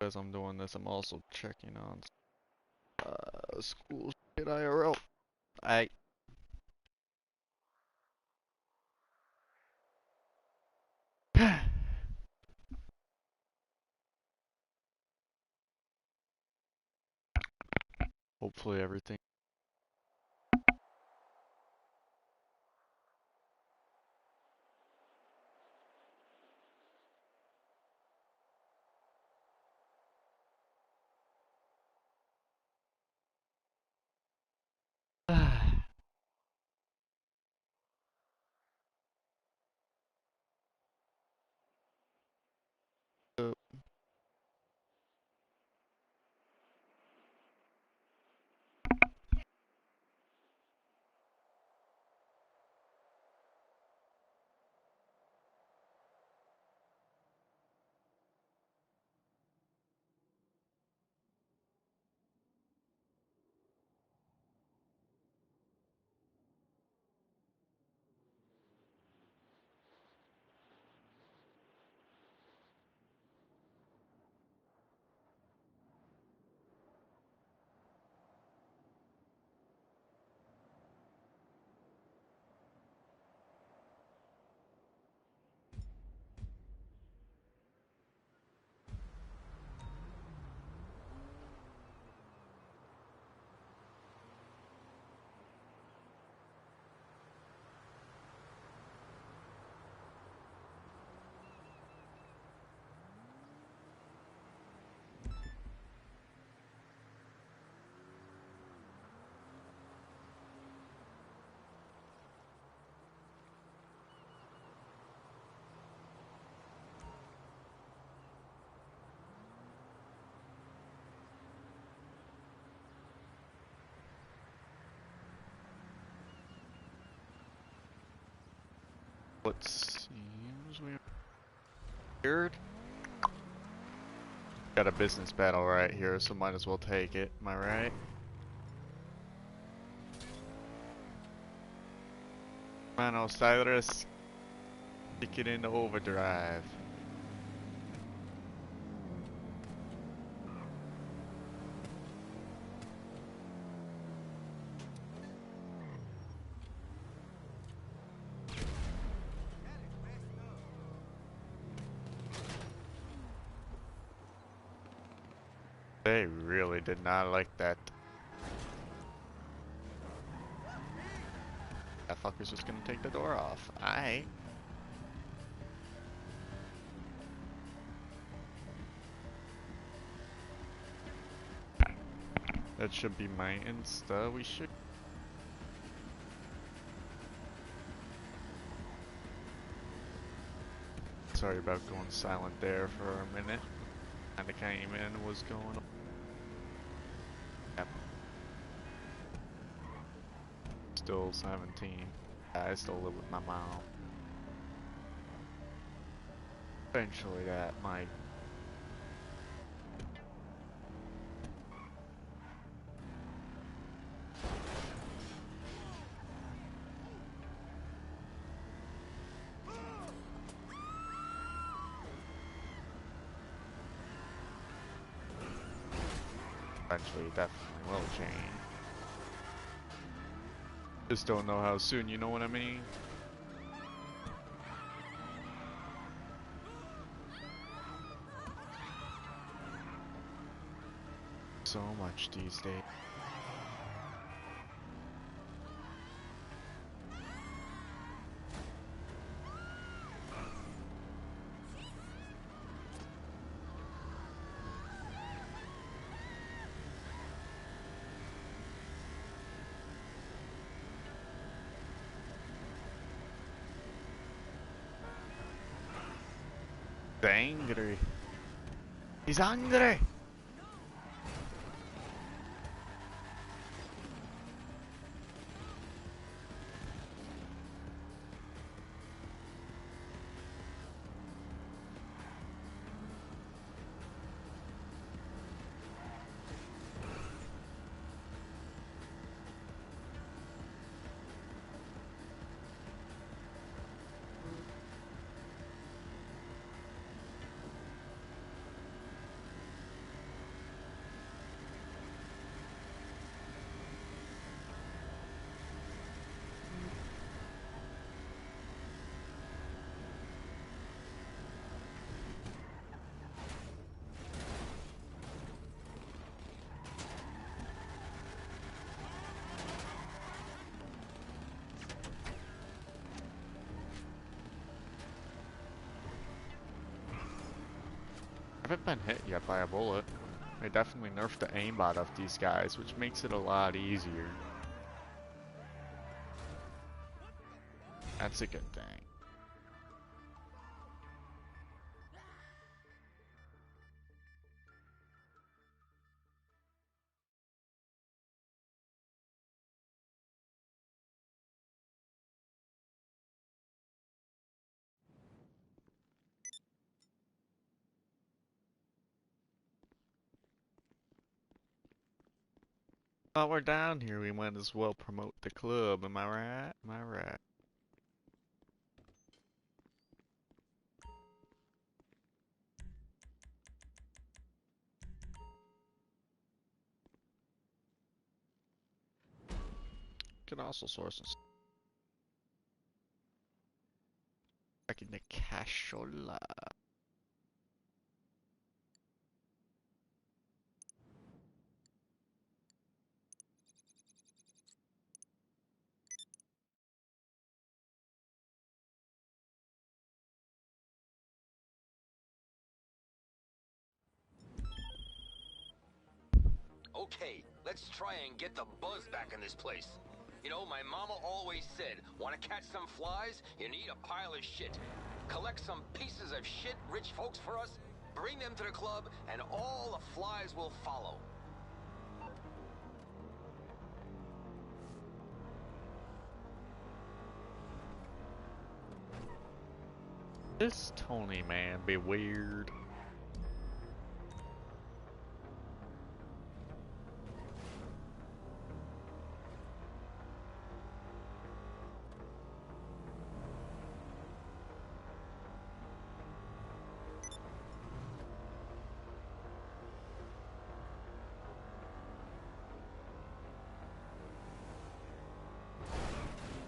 As I'm doing this, I'm also checking on school shit IRL. I hopefully everything. What seems weird. Got a business battle right here, so might as well take it. Am I right? Come on, Osiris. Kick it into overdrive. They really did not like that. That fucker's just gonna take the door off. Aight. That should be my Insta. We should. Sorry about going silent there for a minute. Kinda came in, was going on. Yep. Still 17. I still live with my mom. Eventually that might. Eventually definitely will change. Just don't know how soon, you know what I mean? So much these days. He's angry. He's angry! haven't been hit yet by a bullet. They definitely nerfed the aimbot of these guys, which makes it a lot easier. That's a good thing. While we're down here, we might as well promote the club, am I right? Am I right? Can also source some back in the cashola. Okay, let's try and get the buzz back in this place. You know, my mama always said, want to catch some flies? You need a pile of shit. Collect some pieces of shit rich folks for us, bring them to the club, and all the flies will follow. This Tony man be weird.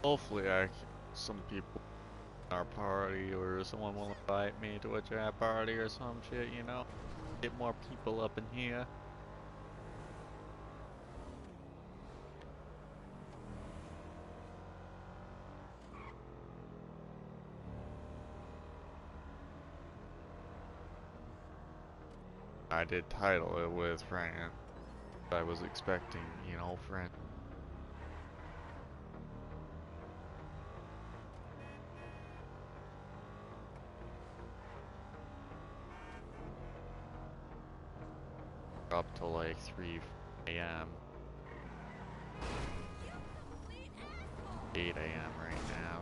Hopefully some people in our party or someone will invite me to a chat party or some shit, you know? Get more people up in here. I did title it with friend. I was expecting, you know, friend. Up to like 3 a.m. 8 a.m. right now.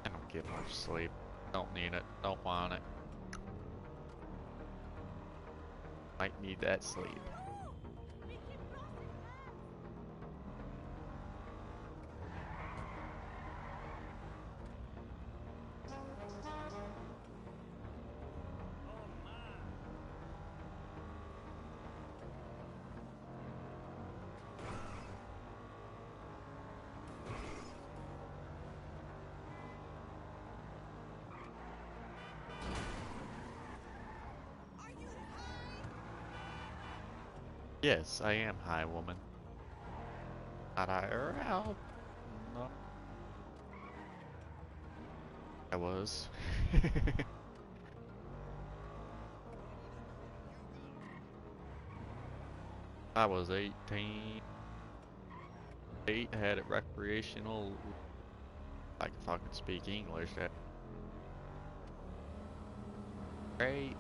I don't get much sleep. Don't need it. Don't want it. Might need that sleep. Yes, I am high, woman. Not IRL. No. I was. I was 18. 8, had it recreational. I can fucking speak English. That great.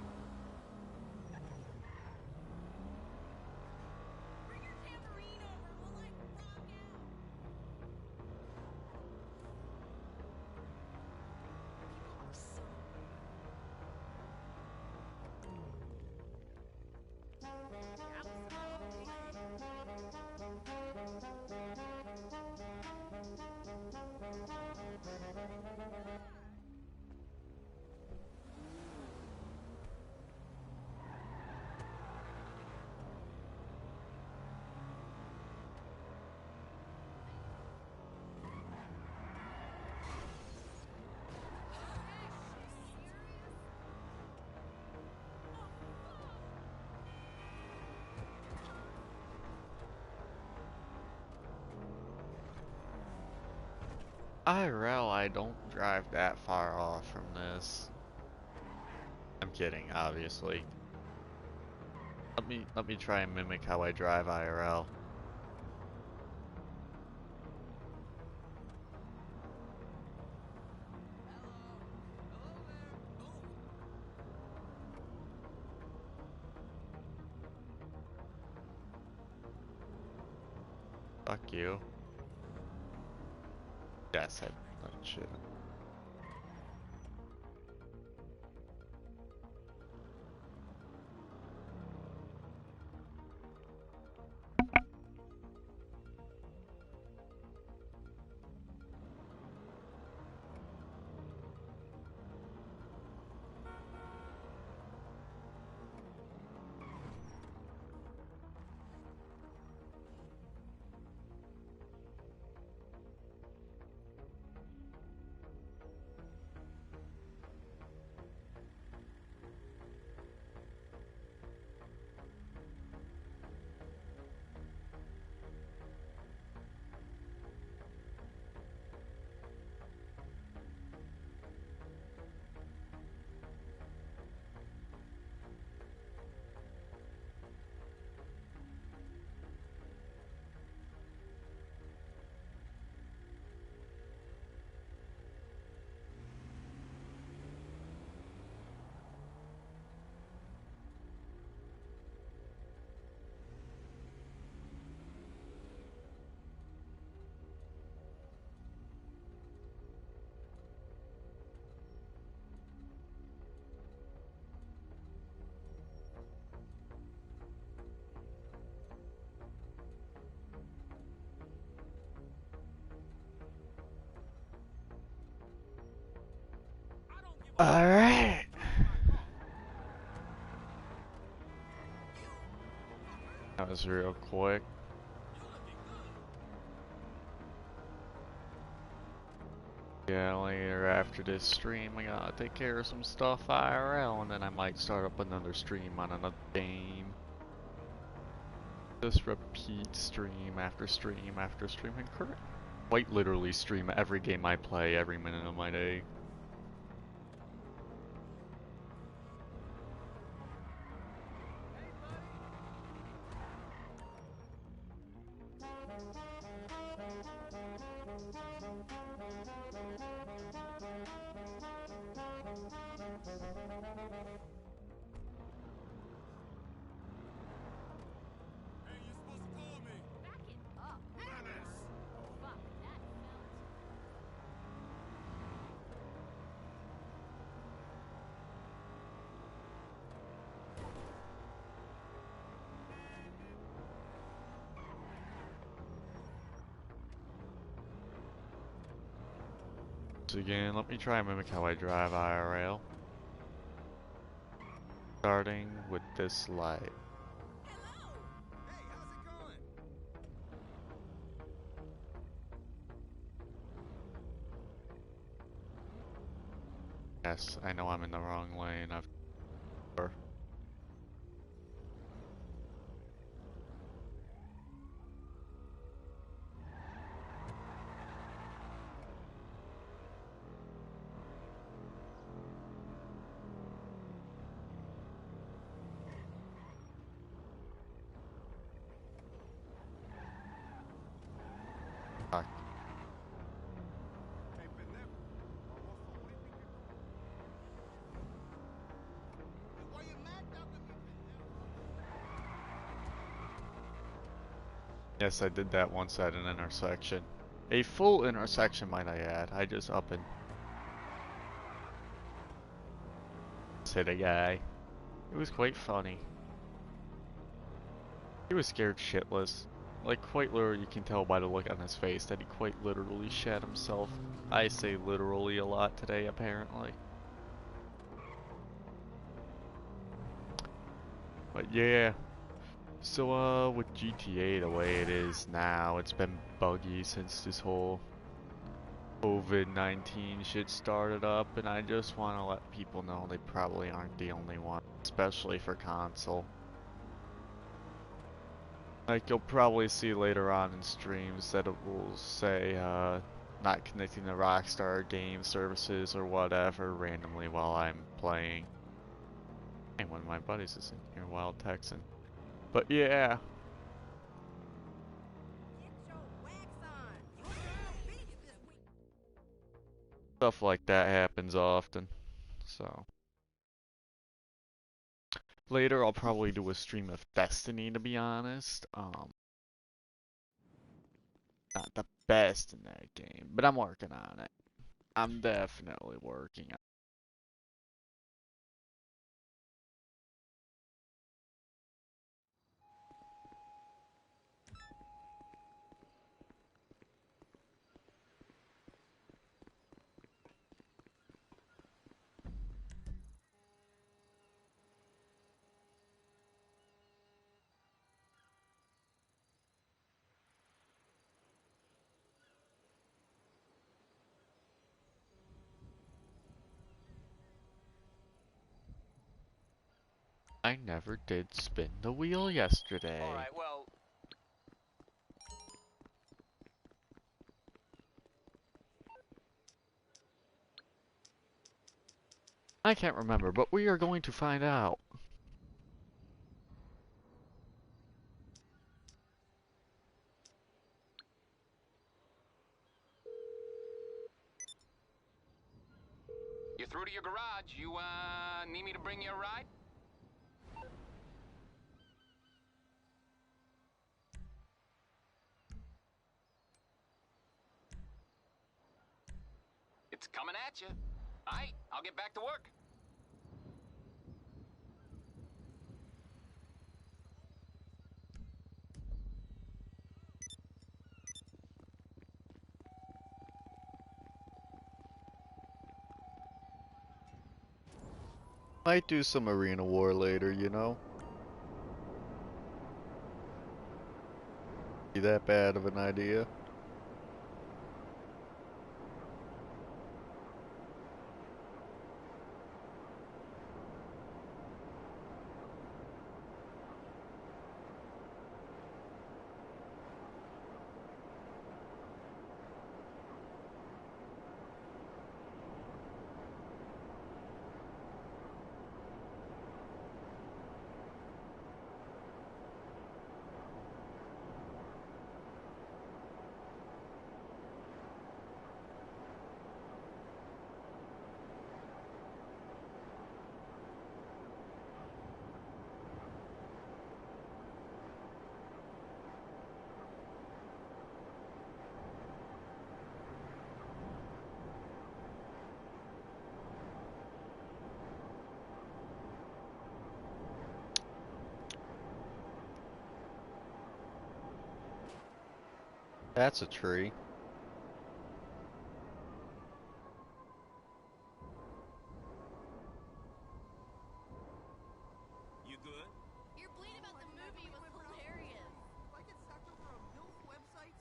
IRL, I don't drive that far off from this. I'm I'm kidding, obviously. Let me try and mimic how I drive IRL. Fuck you. Yes, I should. Alright. That was real quick. Yeah, later after this stream, I gotta take care of some stuff IRL, and then I might start up another stream on another game. Just repeat stream after stream after stream, and quite literally stream every game I play every minute of my day. Again, let me try and mimic how I drive IRL. Starting with this light. Yes, I know I'm in the wrong lane. Fuck. Yes, I did that once at an intersection. A full intersection, might I add. I just up and hit a guy. It was quite funny. He was scared shitless. Like, quite literally, you can tell by the look on his face that he quite literally shat himself. I say literally a lot today, apparently. But yeah. So, with GTA the way it is now, it's been buggy since this whole COVID-19 shit started up, and I just want to let people know they probably aren't the only one, especially for console. Like, you'll probably see later on in streams that it will say, not connecting to Rockstar game services or whatever randomly while I'm playing. And one of my buddies is in here while texting. But yeah. Stuff like that happens often. So. Later I'll probably do a stream of Destiny, to be honest. Not the best in that game, but I'm working on it. I'm definitely working on it. I never did spin the wheel yesterday. Alright, well, I can't remember, but we are going to find out. you're through to your garage. You, need me to bring you a ride? It's coming at you. Alright, I'll get back to work. Might do some Arena War later, you know? Be that bad of an idea? That's a tree. You good? Your bleed about the movie was hilarious. I get sucked over a MILF website?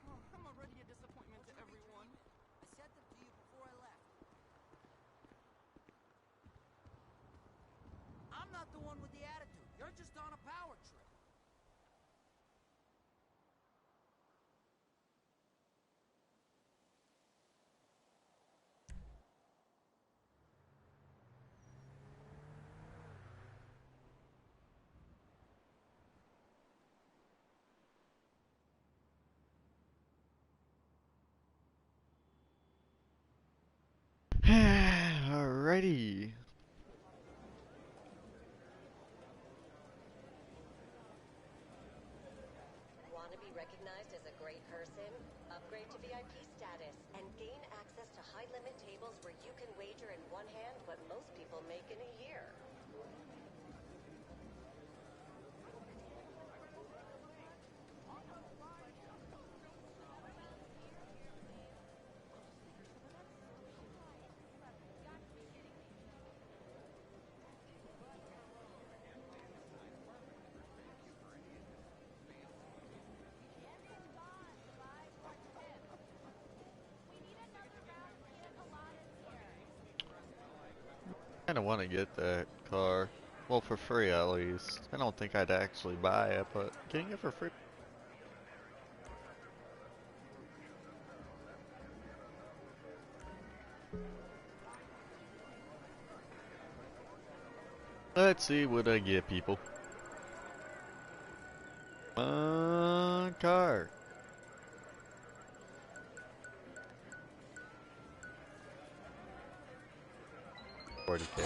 Oh, I'm already a disappointment to everyone. I sent them to you before I left. I'm not the one with the attitude. You're just on a power trip. Alrighty. Want to be recognized as a great person? Upgrade to VIP status and gain access to high-limit tables where you can wager in one hand what most people make in a year. I kinda wanna get that car. Well, for free at least. I don't think I'd actually buy it, but getting it for free. Let's see what I get, people. Car. 40K.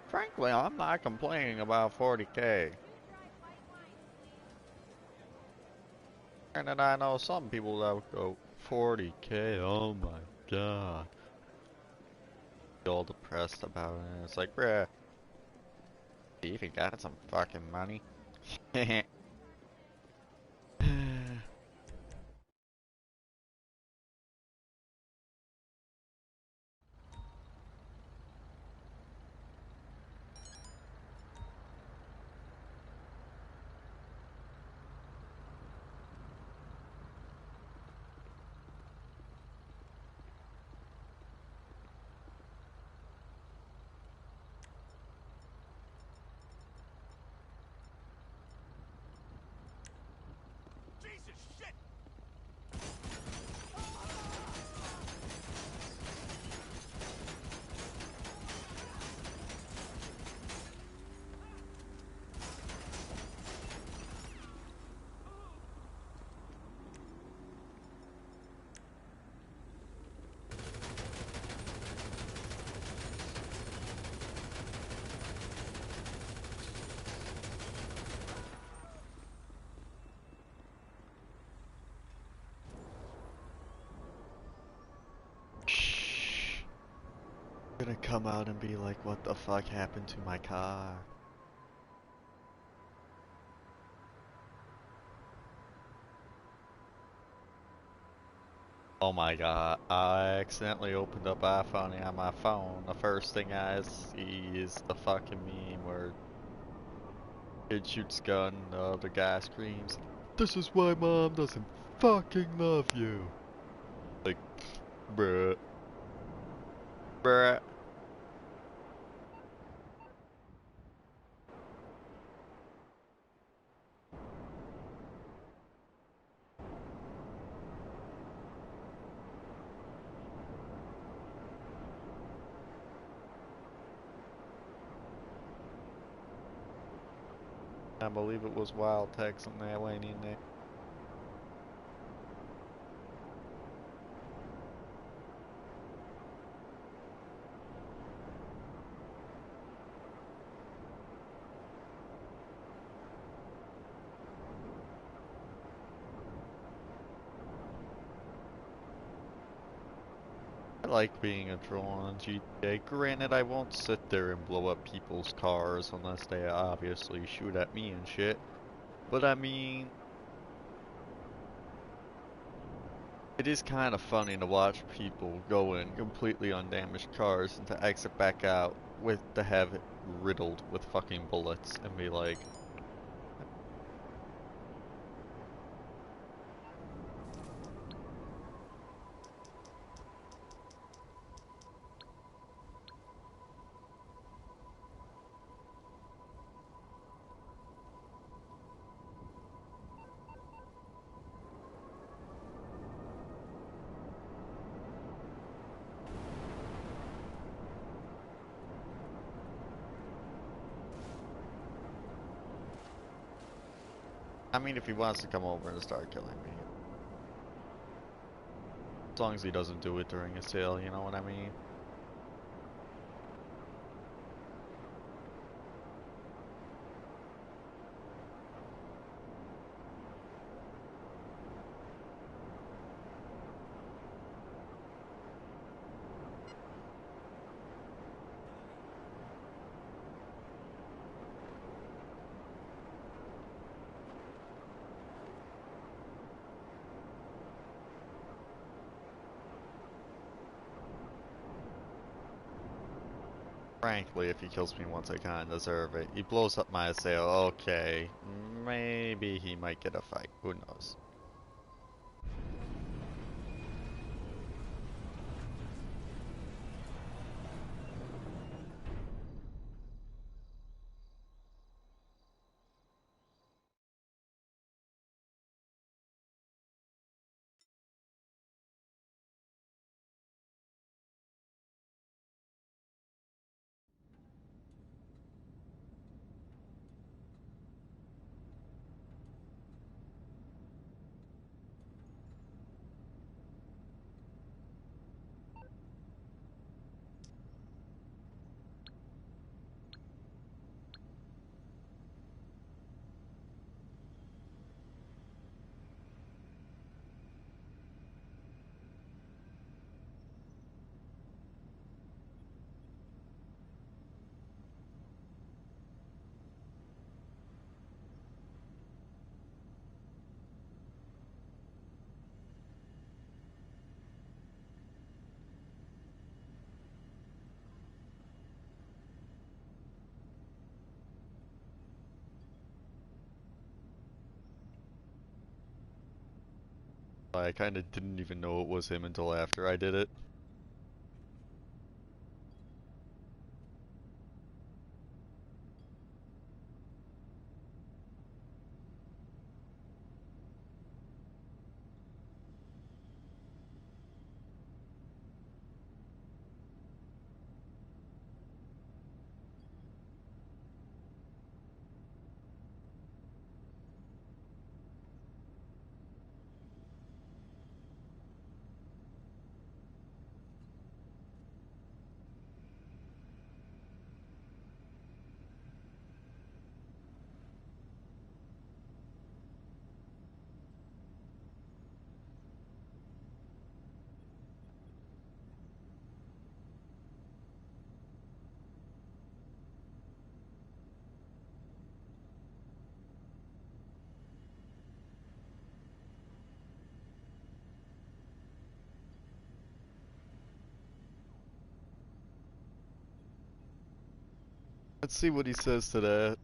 Frankly, I'm not complaining about 40K. And then I know some people that would go 40K, oh my god. All depressed about it. It's like, bruh, you even got some fucking money. Jesus shit! Gonna come out and be like, what the fuck happened to my car? Oh my god, I accidentally opened up iPhone on my phone. The first thing I see is the fucking meme where kid shoots gun, the other guy screams, "This is why mom doesn't fucking love you." Like, bruh. Bruh. I believe it was Wild Text on that lane in there. I like being a troll on GTA. Granted, I won't sit there and blow up people's cars unless they obviously shoot at me and shit. But I mean, it is kind of funny to watch people go in completely undamaged cars and to exit back out with to have it riddled with fucking bullets and be like, I mean, if he wants to come over and start killing me. As long as he doesn't do it during a sale, you know what I mean? Frankly, if he kills me once, I kinda deserve it. He blows up my sale, okay. Maybe he might get a fight, who knows. I kind of didn't even know it was him until after I did it. Let's see what he says to that.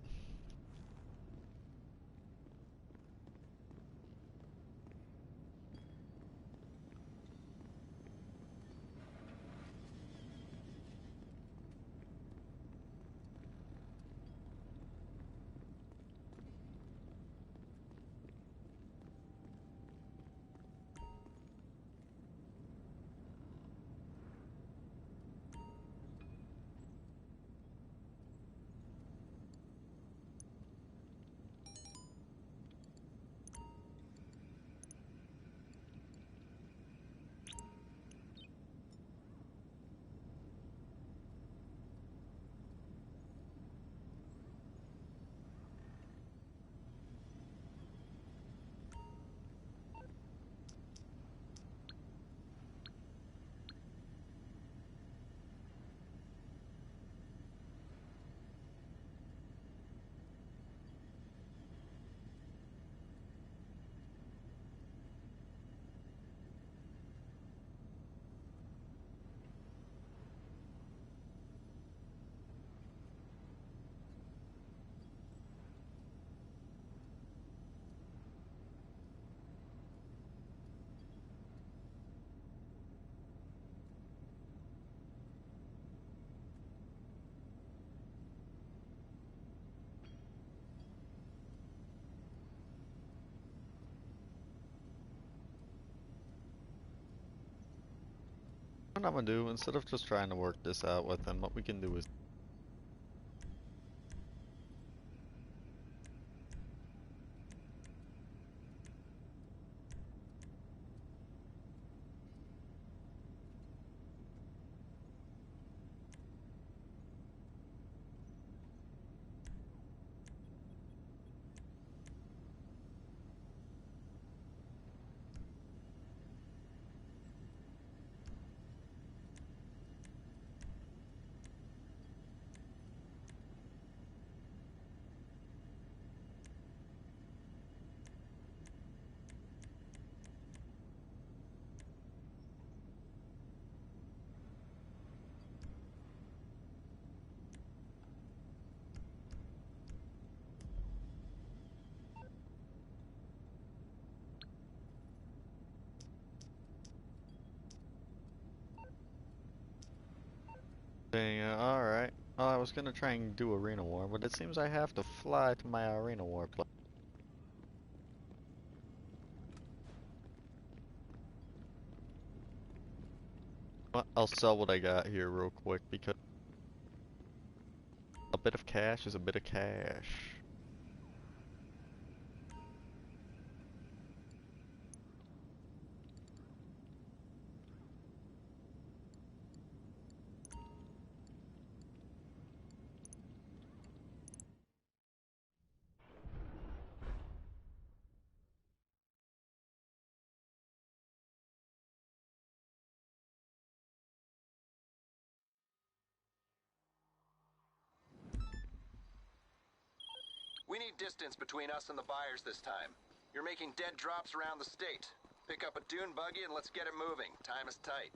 What I'm gonna do, instead of just trying to work this out with him, what we can do is dang, alright. Well, I was gonna try and do Arena War, but it seems I have to fly to my Arena War place. Well, I'll sell what I got here real quick because a bit of cash is a bit of cash. We need distance between us and the buyers this time. You're making dead drops around the state. Pick up a dune buggy and let's get it moving. Time is tight.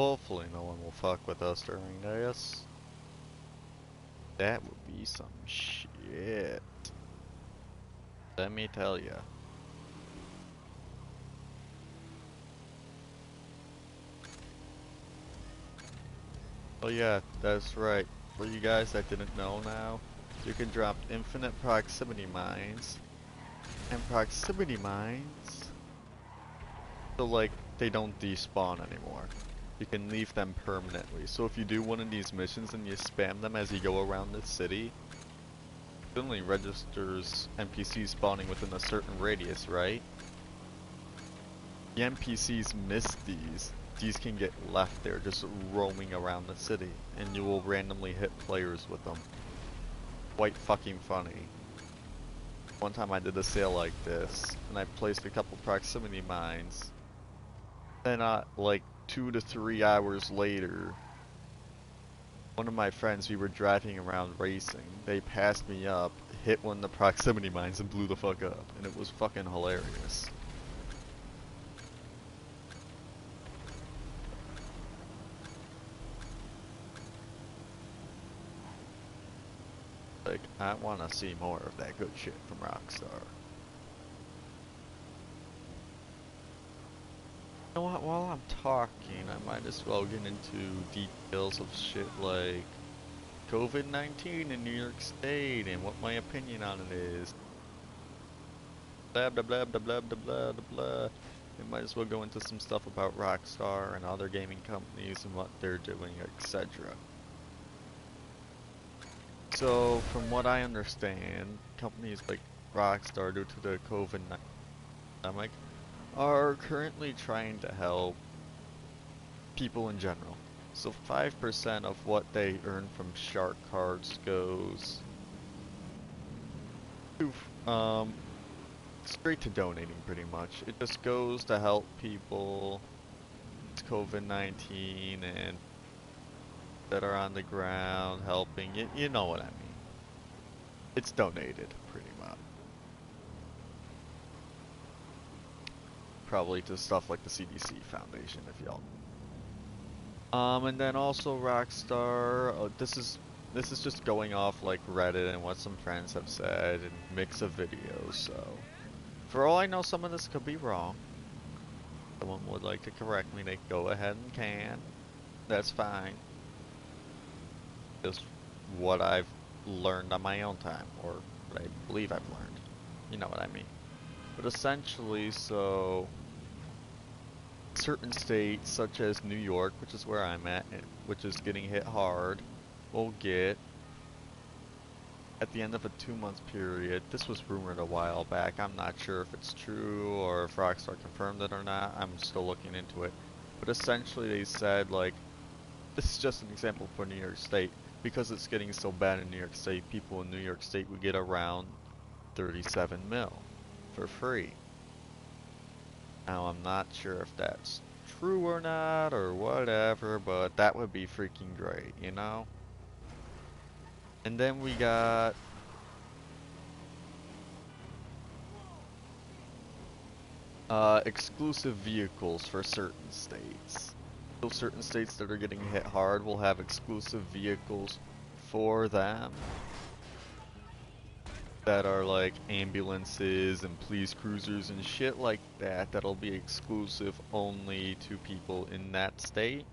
Hopefully no one will fuck with us during this. That would be some shit. Let me tell ya. Oh yeah, that's right. For you guys that didn't know now, you can drop infinite proximity mines. And proximity mines, so like, they don't despawn anymore. You can leave them permanently. So if you do one of these missions and you spam them as you go around the city, it only registers NPCs spawning within a certain radius, right? The NPCs miss these. These can get left there just roaming around the city, and you will randomly hit players with them. Quite fucking funny. One time I did a sale like this, and I placed a couple proximity mines. Then like 2 to 3 hours later, one of my friends, we were driving around racing. They passed me up, hit one of the proximity mines, and blew the fuck up. And it was fucking hilarious. Like, I want to see more of that good shit from Rockstar. You know what, while I'm talking, I might as well get into details of shit like COVID-19 in New York State and what my opinion on it is. Blah blah blah blah blah blah blah blah blah. We might as well go into some stuff about Rockstar and other gaming companies and what they're doing, etc. So, from what I understand, companies like Rockstar, due to the COVID-19 pandemic, are currently trying to help people in general. So 5% of what they earn from shark cards goes to, straight to donating pretty much. It just goes to help people with COVID-19 and that are on the ground helping. You know what I mean. It's donated pretty much. Probably to stuff like the CDC Foundation, if y'all. And then also Rockstar. This is just going off like Reddit and what some friends have said and mix of videos. So, for all I know, some of this could be wrong. Someone would like to correct me, they go ahead and can. That's fine. Just what I've learned on my own time, or what I believe I've learned. You know what I mean. But essentially, so certain states, such as New York, which is where I'm at, which is getting hit hard, will get, at the end of a 2-month period, this was rumored a while back, I'm not sure if it's true or if Rockstar confirmed it or not, I'm still looking into it, but essentially they said, like, this is just an example for New York State, because it's getting so bad in New York State, people in New York State would get around 37 mil for free. Now, I'm not sure if that's true or not, or whatever, but that would be freaking great, you know? And then we got exclusive vehicles for certain states. So certain states that are getting hit hard will have exclusive vehicles for them that are like ambulances and police cruisers and shit like that, that'll be exclusive only to people in that state.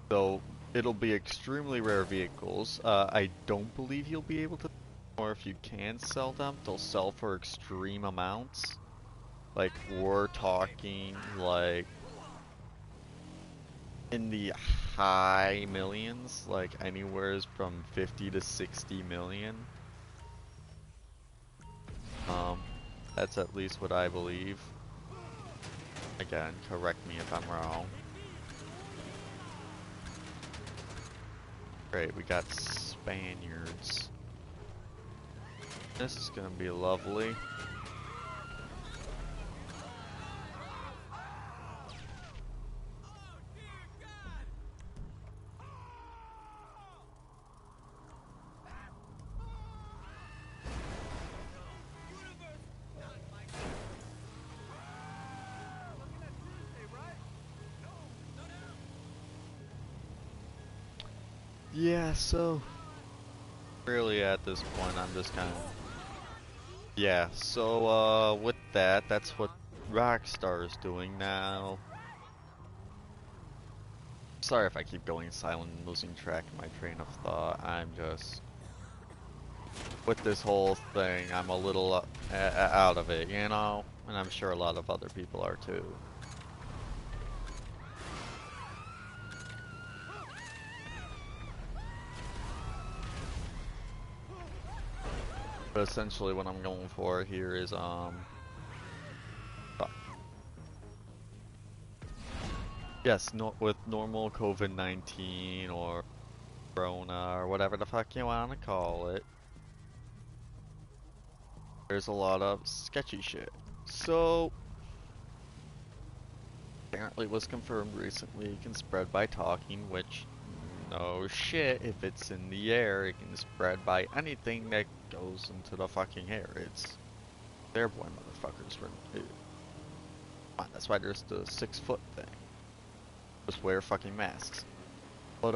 So it'll be extremely rare vehicles. I don't believe you'll be able to, or if you can sell them, they'll sell for extreme amounts. Like, we're talking like in the high millions, like anywhere from 50 to 60 million. That's at least what I believe. Again, correct me if I'm wrong. Great, we got Spaniards. This is gonna be lovely. Yeah, so really at this point I'm just kind of yeah, so with that, that's what Rockstar is doing now. Sorry if I keep going silent and losing track of my train of thought. I'm just with this whole thing, I'm a little out of it, you know? And I'm sure a lot of other people are too. But essentially what I'm going for here is, yes, no, with normal COVID-19 or Corona or whatever the fuck you want to call it, there's a lot of sketchy shit. So, apparently it was confirmed recently it can spread by talking, which, no shit, if it's in the air, it can spread by anything that goes into the fucking air. It's airborne, motherfuckers. That's why there's the 6-foot thing. Just wear fucking masks. But,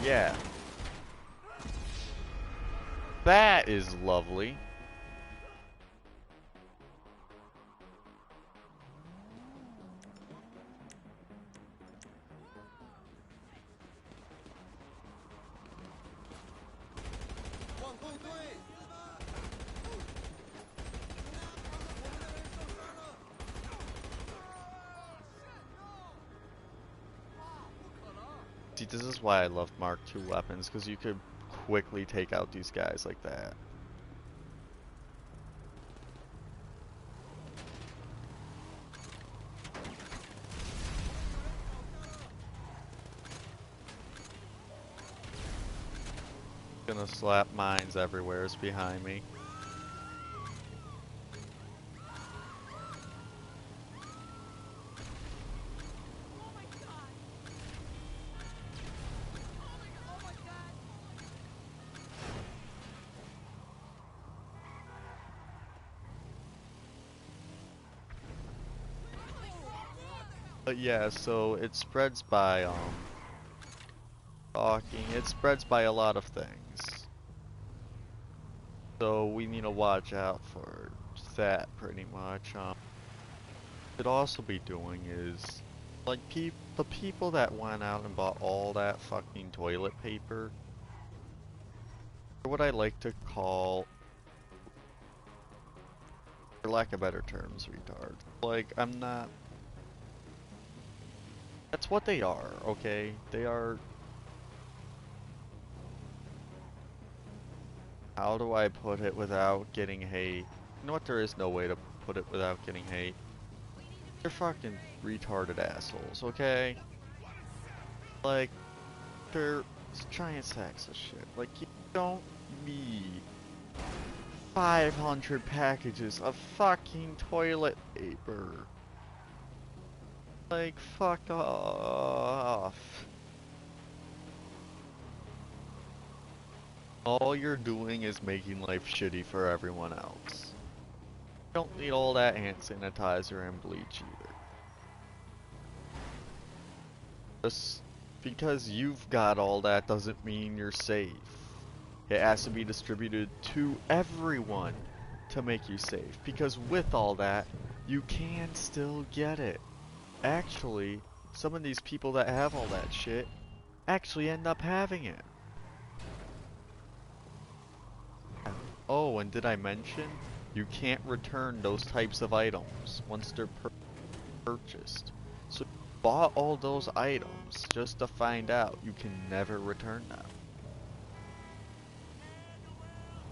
yeah. That is lovely. See, this is why I love Mark II weapons, because you could quickly take out these guys like that. Gonna slap mines everywhere is behind me. But yeah, so it spreads by, talking, it spreads by a lot of things. So we need to watch out for that pretty much. Could also be doing is, like, the people that went out and bought all that fucking toilet paper, or what I like to call, for lack of better terms, retards. Like, I'm not... That's what they are, okay? They are... How do I put it without getting hate? You know what, there is no way to put it without getting hate. They're fucking retarded assholes, okay? Like, they're giant sacks of shit. Like, you don't need 500 packages of fucking toilet paper. Like, fuck off. All you're doing is making life shitty for everyone else. You don't need all that hand sanitizer and bleach either. Just because you've got all that doesn't mean you're safe. It has to be distributed to everyone to make you safe. Because with all that, you can still get it. Actually, some of these people that have all that shit actually end up having it. Oh, and did I mention? You can't return those types of items once they're purchased. So you bought all those items just to find out you can never return them.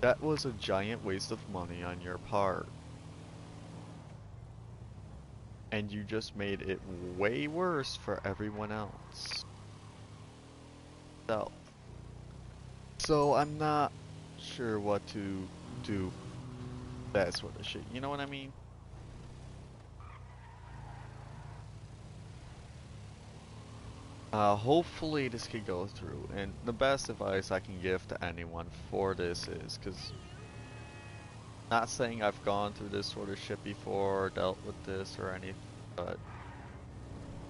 That was a giant waste of money on your part. And you just made it way worse for everyone else. So I'm not sure what to do. That sort of shit. You know what I mean? Hopefully this could go through. And the best advice I can give to anyone for this is, because not saying I've gone through this sort of shit before or dealt with this or anything, but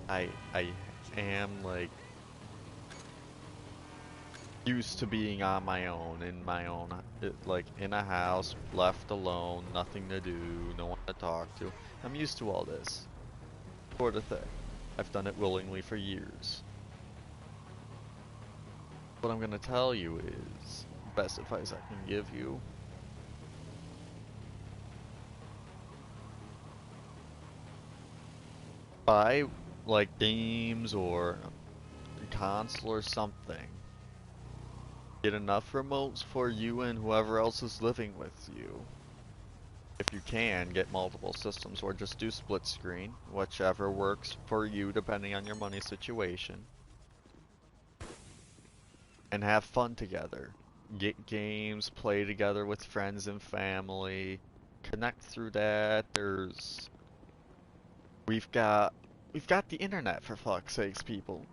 I am like used to being on my own, in my own, like in a house, left alone, nothing to do, no one to talk to. I'm used to all this sort of thing. I've done it willingly for years. What I'm gonna tell you is the best advice I can give you. Buy like games or a console or something. Get enough remotes for you and whoever else is living with you. If you can, get multiple systems or just do split screen, whichever works for you depending on your money situation. And have fun together. Get games, play together with friends and family. Connect through that. We've got the internet, for fuck's sakes, people.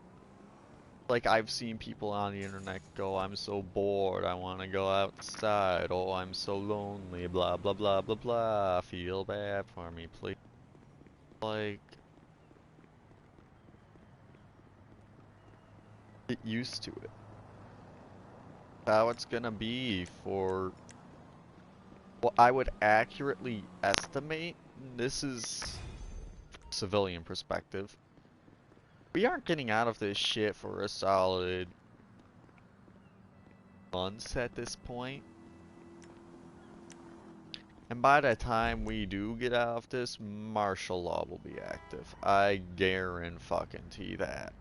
Like, I've seen people on the internet go, I'm so bored, I want to go outside, oh, I'm so lonely, blah blah blah blah blah, feel bad for me, please. Like, get used to it. How it's gonna be for what I would accurately estimate, this is civilian perspective. We aren't getting out of this shit for a solid months at this point. And by the time we do get out of this, martial law will be active. I guarantee that.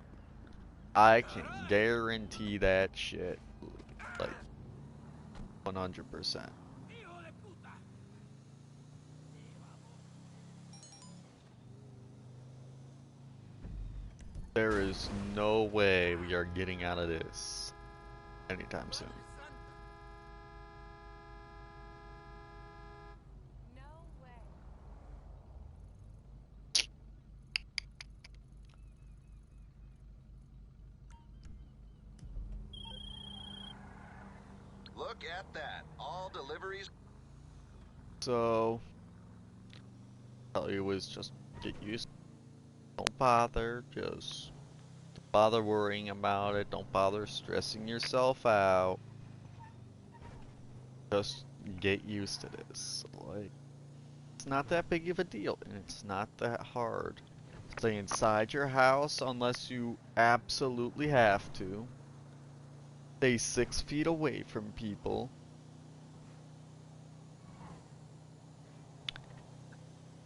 I can guarantee that shit, like, 100%. There is no way we are getting out of this anytime soon. No way. Look at that. All deliveries. So, tell you is just get used. Don't bother. Just don't bother worrying about it. Don't bother stressing yourself out. Just get used to this. Like, it's not that big of a deal, and it's not that hard. Stay inside your house unless you absolutely have to. Stay 6 feet away from people.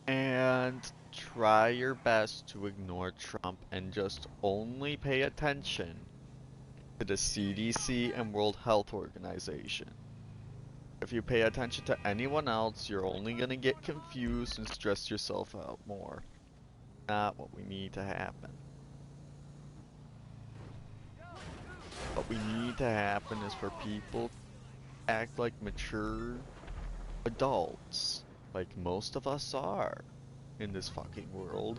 And try your best to ignore Trump and just only pay attention to the CDC and World Health Organization. If you pay attention to anyone else, you're only gonna get confused and stress yourself out more. Not what we need to happen. What we need to happen is for people to act like mature adults, like most of us are in this fucking world,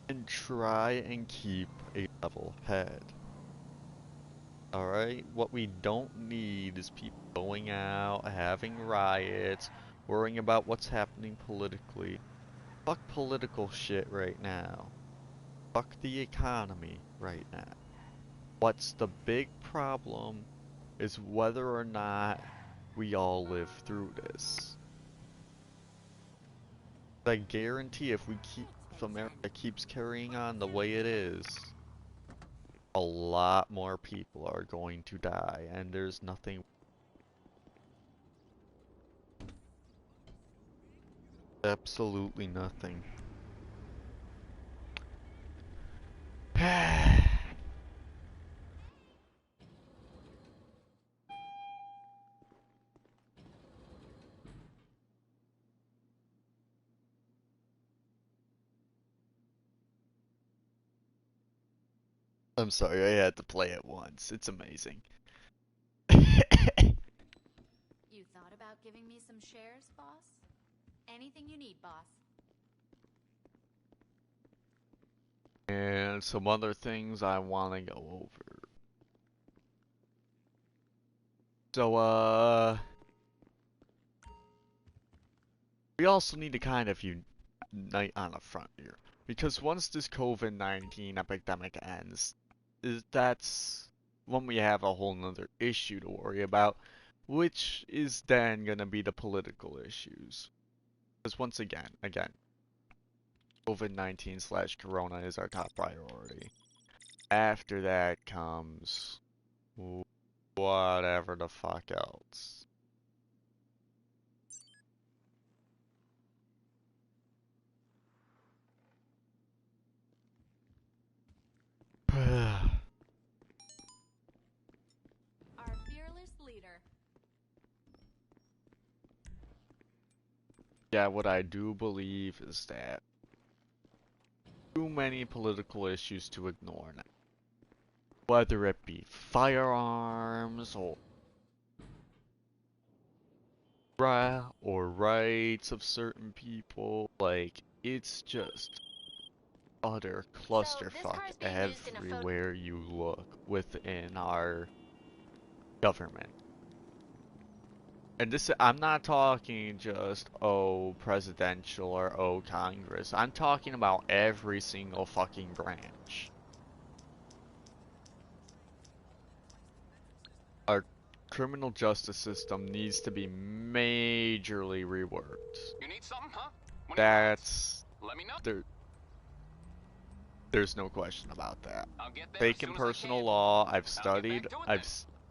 and try and keep a level head. Alright? What we don't need is people going out, having riots, worrying about what's happening politically. Fuck political shit right now. Fuck the economy right now. What's the big problem is whether or not we all live through this. I guarantee if America keeps carrying on the way it is, a lot more people are going to die, and there's nothing, absolutely nothing. I'm sorry, I had to play it once. It's amazing. You thought about giving me some shares, boss? Anything you need, boss. And some other things I want to go over. So, we also need to kind of unite on the front here. Because once this COVID-19 epidemic ends, that's when we have a whole nother issue to worry about, which is then gonna be the political issues. Because once again, COVID-19 slash Corona is our top priority. After that comes whatever the fuck else. Our fearless leader. Yeah, what I do believe is that too many political issues to ignore now. Whether it be firearms or rights of certain people, like it's just utter clusterfuck everywhere you look within our government. And this, I'm not talking just, oh, presidential or oh, Congress. I'm talking about every single fucking branch. Our criminal justice system needs to be majorly reworked. You need something, huh? That's... Let me know. There's no question about that. I'll get there Fake as and soon as I personal can. law, I've I'll get studied back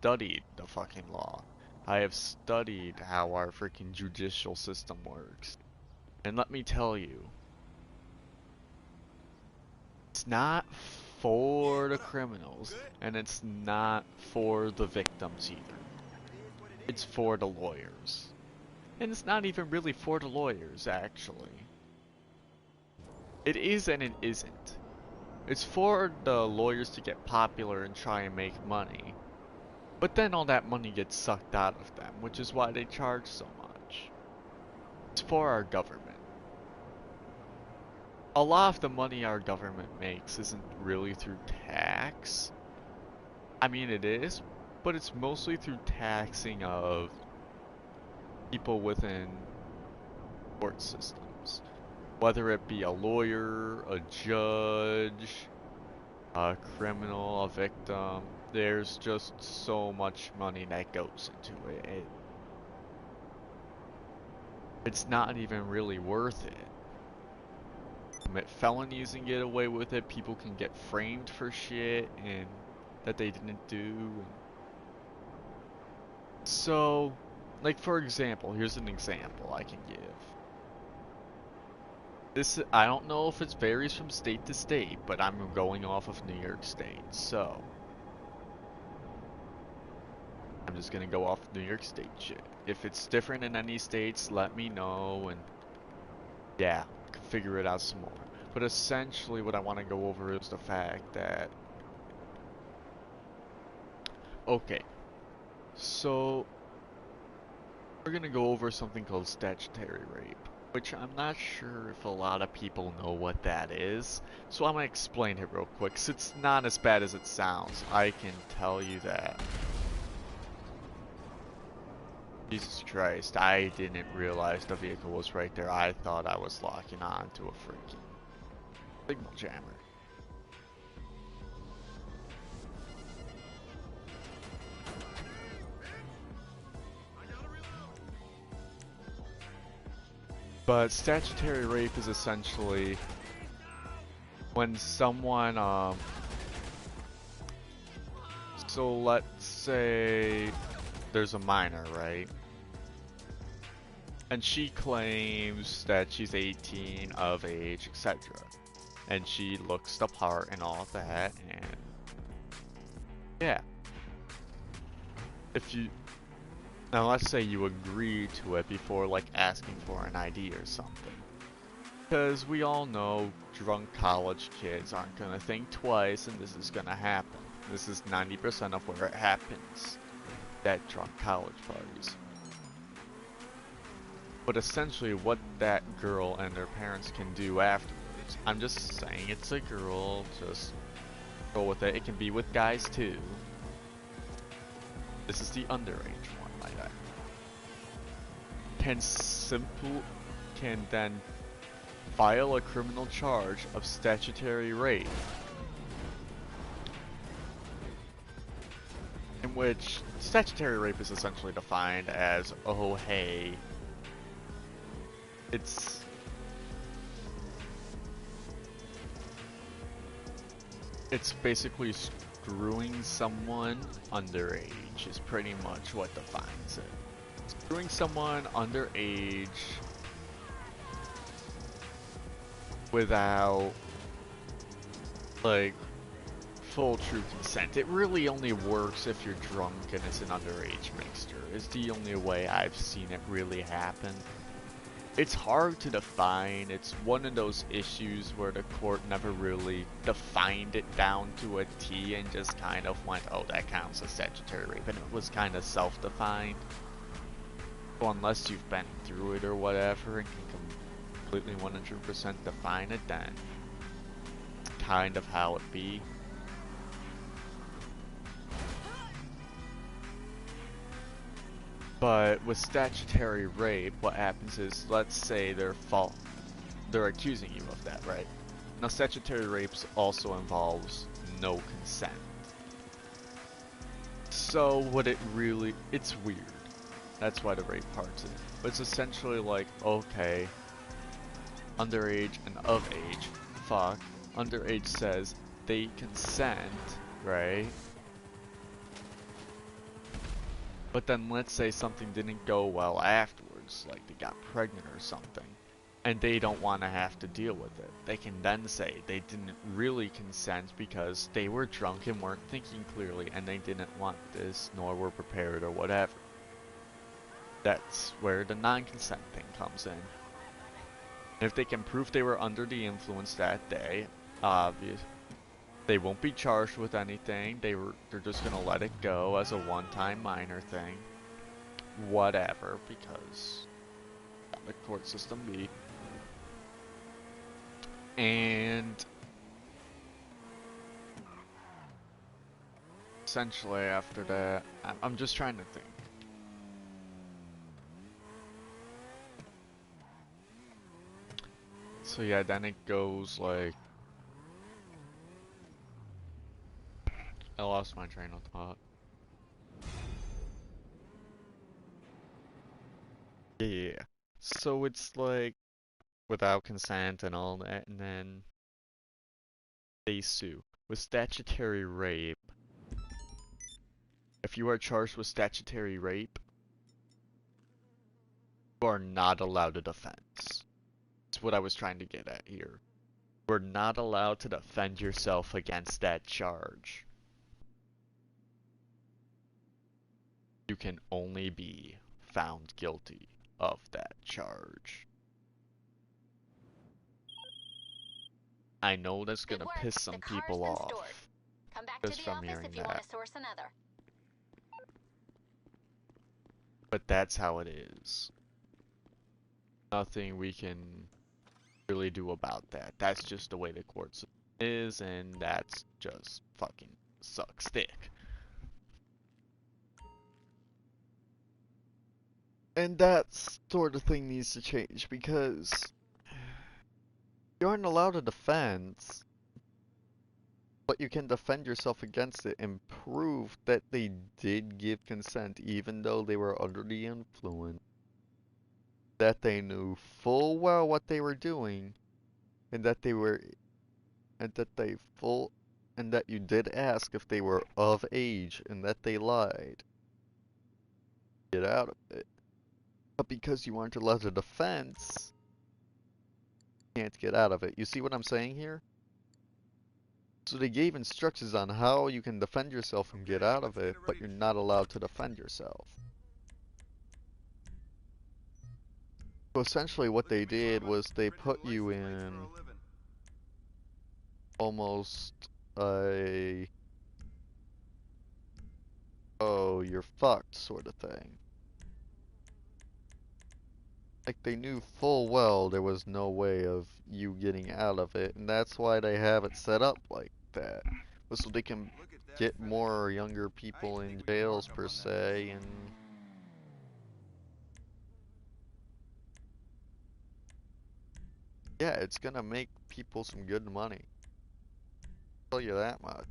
to it the fucking law. I have studied how our freaking judicial system works. And let me tell you, it's not for the criminals, and it's not for the victims either. It's for the lawyers. And it's not even really for the lawyers, actually. It is and it isn't. It's for the lawyers to get popular and try and make money. But then all that money gets sucked out of them, which is why they charge so much. It's for our government. A lot of the money our government makes isn't really through tax. I mean, it is, but it's mostly through taxing of people within court systems. Whether it be a lawyer, a judge, a criminal, a victim, there's just so much money that goes into it. It's not even really worth it. Commit felonies and get away with it. People can get framed for shit and that they didn't do. So, like for example, here's an example I can give. This, I don't know if it varies from state to state, but I'm going off of New York State, so I'm just gonna go off New York State shit. If it's different in any states, let me know, and yeah, figure it out some more. But essentially what I want to go over is the fact that, okay, so we're gonna go over something called statutory rape, which I'm not sure if a lot of people know what that is, so I'm gonna explain it real quick, 'cause it's not as bad as it sounds, I can tell you that. Jesus Christ, I didn't realize the vehicle was right there. I thought I was locking on to a freaking signal jammer. But statutory rape is essentially when someone, so let's say there's a minor, right? And she claims that she's 18, of age, etc. And she looks the part and all that, and yeah. If you, now let's say you agree to it before like asking for an ID or something. Because we all know drunk college kids aren't gonna think twice and this is gonna happen. This is 90% of where it happens. At drunk college parties. But essentially what that girl and their parents can do afterwards, I'm just saying it's a girl, just go with it. It can be with guys too. This is the underage one, might I. Can then file a criminal charge of statutory rape in which statutory rape is essentially defined as, oh hey, it's basically screwing someone underage is pretty much what defines it. Screwing someone underage without, like, full true consent. It really only works if you're drunk and it's an underage mixture. It's the only way I've seen it really happen. It's hard to define. It's one of those issues where the court never really defined it down to a T and just kind of went, oh, that counts as statutory rape, and it was kind of self-defined. So unless you've been through it or whatever and can completely 100% define it, then it's kind of how it be. But with statutory rape, what happens is, let's say they're accusing you of that, right? Now, statutory rape also involves no consent. So what it's weird. That's why the rape part's in it. But it's essentially like, okay, underage and of age, fuck. Underage says they consent, right? But then let's say something didn't go well afterwards, like they got pregnant or something, and they don't want to have to deal with it. They can then say they didn't really consent because they were drunk and weren't thinking clearly, and they didn't want this, nor were prepared or whatever. That's where the non-consent thing comes in. And if they can prove they were under the influence that day, obviously, they won't be charged with anything. They're just gonna let it go as a one-time minor thing. Whatever, because the court system be. And essentially after that, I'm just trying to think. So yeah, then it goes like, I lost my train of thought. Yeah. So it's like without consent and all that, and then they sue. With statutory rape, if you are charged with statutory rape, you are not allowed a defense. That's what I was trying to get at here. You are not allowed to defend yourself against that charge. You can only be found guilty of that charge. I know that's gonna piss some people off. Come back Just to the from office hearing if you that. want to source another. But that's how it is. Nothing we can really do about that. That's just the way the court system is, and that's just fucking sucks dick. And that sort of thing needs to change, because you aren't allowed a defense, but you can defend yourself against it and prove that they did give consent even though they were under the influence, that they knew full well what they were doing, and that you did ask if they were of age and that they lied. Get out of it. But because you aren't allowed a defense, you can't get out of it. You see what I'm saying here? So they gave instructions on how you can defend yourself and get out of it, but you're not allowed to defend yourself. So essentially what they did was they put you in almost a, oh, you're fucked sort of thing. Like, they knew full well there was no way of you getting out of it, and that's why they have it set up like that. But so they can get more younger people in jails per se, and yeah, it's gonna make people some good money. I'll tell you that much.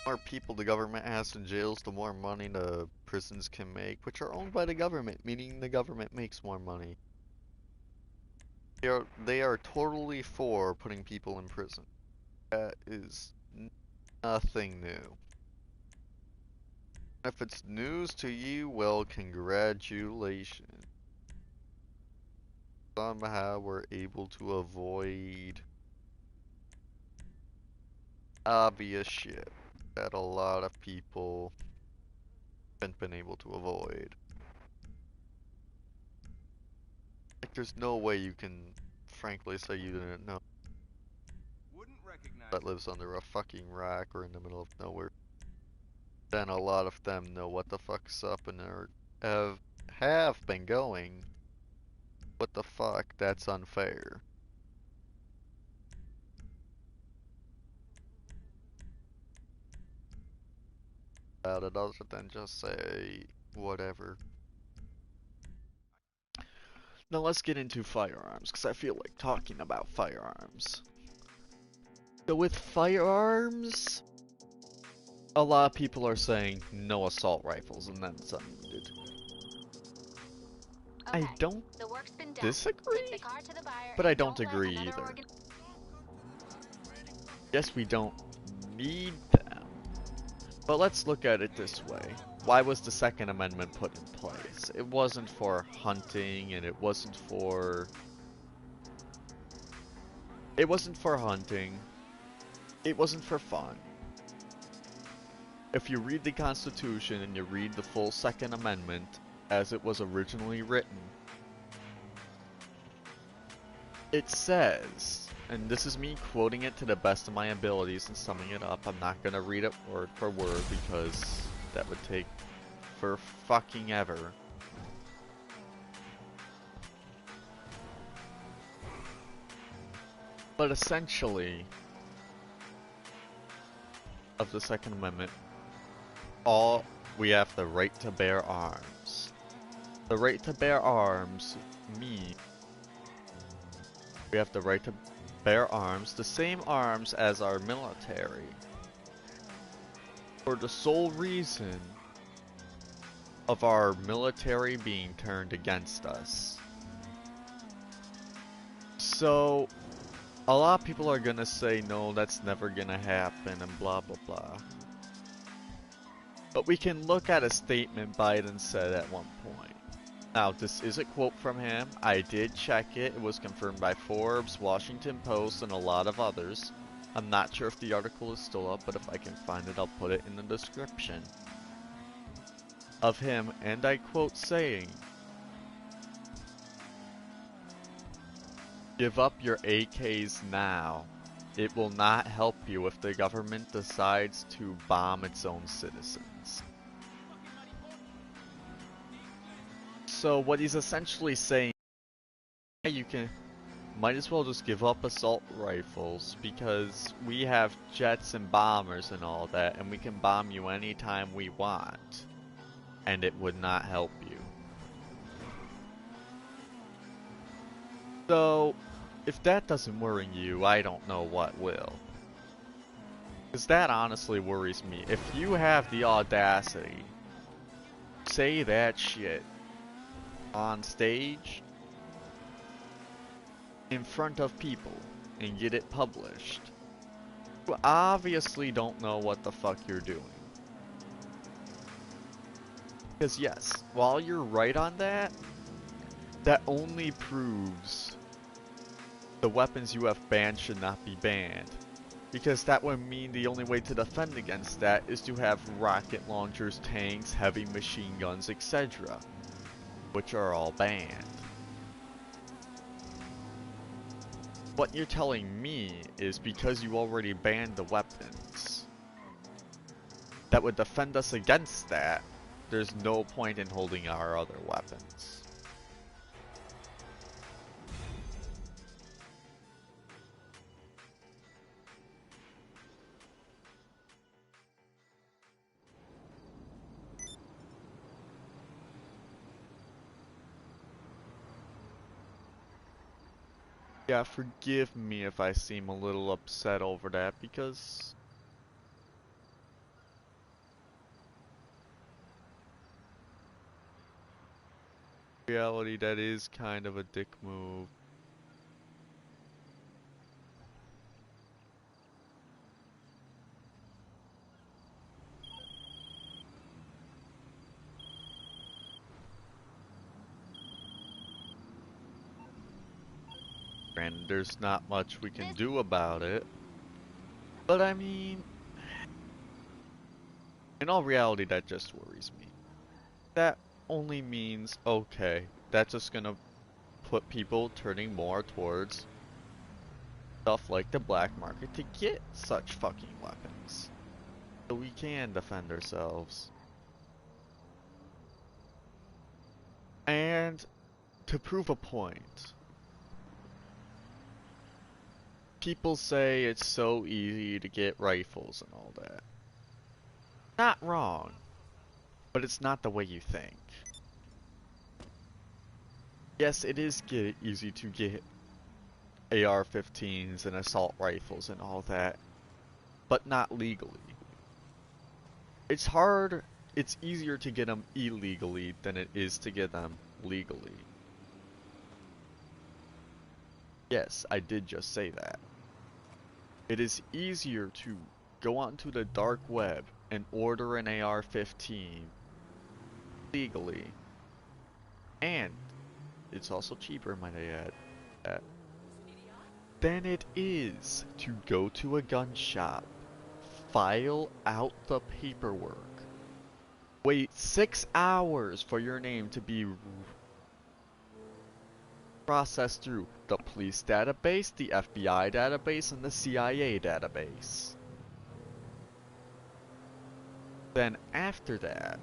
more people the government has in jails, the more money the prisons can make, which are owned by the government, meaning the government makes more money. They are totally for putting people in prison. That is nothing new. If it's news to you, well, congratulations. Somehow we're able to avoid obvious shit that a lot of people haven't been able to avoid. Like, there's no way you can frankly say you didn't know that lives under a fucking rock or in the middle of nowhere. Then a lot of them know what the fuck's up and have been going. What the fuck? That's unfair. About it other than just say whatever. Now let's get into firearms, because I feel like talking about firearms. So with firearms, a lot of people are saying no assault rifles, and that's unneeded. Okay, I don't the work's been done. disagree, Take the car to the buyer but I and don't let agree another either. Yes, we don't need them, but let's look at it this way. Why was the Second Amendment put in place? It wasn't for hunting, and it wasn't for hunting. It wasn't for fun. If you read the Constitution and you read the full Second Amendment as it was originally written, it says, and this is me quoting it to the best of my abilities and summing it up, I'm not gonna read it word for word because that would take for fucking ever. But essentially, of the Second Amendment, we have the right to bear arms. The right to bear arms means we have the right to bear arms, the same arms as our military, for the sole reason of our military being turned against us. So, a lot of people are gonna say, no, that's never gonna happen, and blah blah blah. But we can look at a statement Biden said at one point. Now, this is a quote from him. I did check it. It was confirmed by Forbes, Washington Post, and a lot of others. I'm not sure if the article is still up, but if I can find it, I'll put it in the description. Of him, and I quote saying, "Give up your AKs now. It will not help you if the government decides to bomb its own citizens." So what he's essentially saying, you might as well just give up assault rifles because we have jets and bombers and all that, and we can bomb you anytime we want, and it would not help you. So, if that doesn't worry you, I don't know what will. Because that honestly worries me. If you have the audacity, say that shit on stage, in front of people, and get it published, you obviously don't know what the fuck you're doing. Because yes, while you're right on that, that only proves the weapons you have banned should not be banned. Because that would mean the only way to defend against that is to have rocket launchers, tanks, heavy machine guns, etc., which are all banned. What you're telling me is because you already banned the weapons that would defend us against that, there's no point in holding our other weapons. Yeah, forgive me if I seem a little upset over that, because reality, that is kind of a dick move. And there's not much we can do about it. But I mean, in all reality, that just worries me. That only means, okay, that's just gonna put people turning more towards stuff like the black market to get such fucking weapons. So we can defend ourselves. And to prove a point, people say it's so easy to get rifles and all that. Not wrong, but it's not the way you think. Yes, it is easy to get AR-15s and assault rifles and all that, but not legally. It's easier to get them illegally than it is to get them legally. Yes, I did just say that. It is easier to go onto the dark web and order an AR-15 legally, and it's also cheaper, might I add, than it is to go to a gun shop, file out the paperwork, wait 6 hours for your name to be processed through the police database, the FBI database, and the CIA database. Then after that,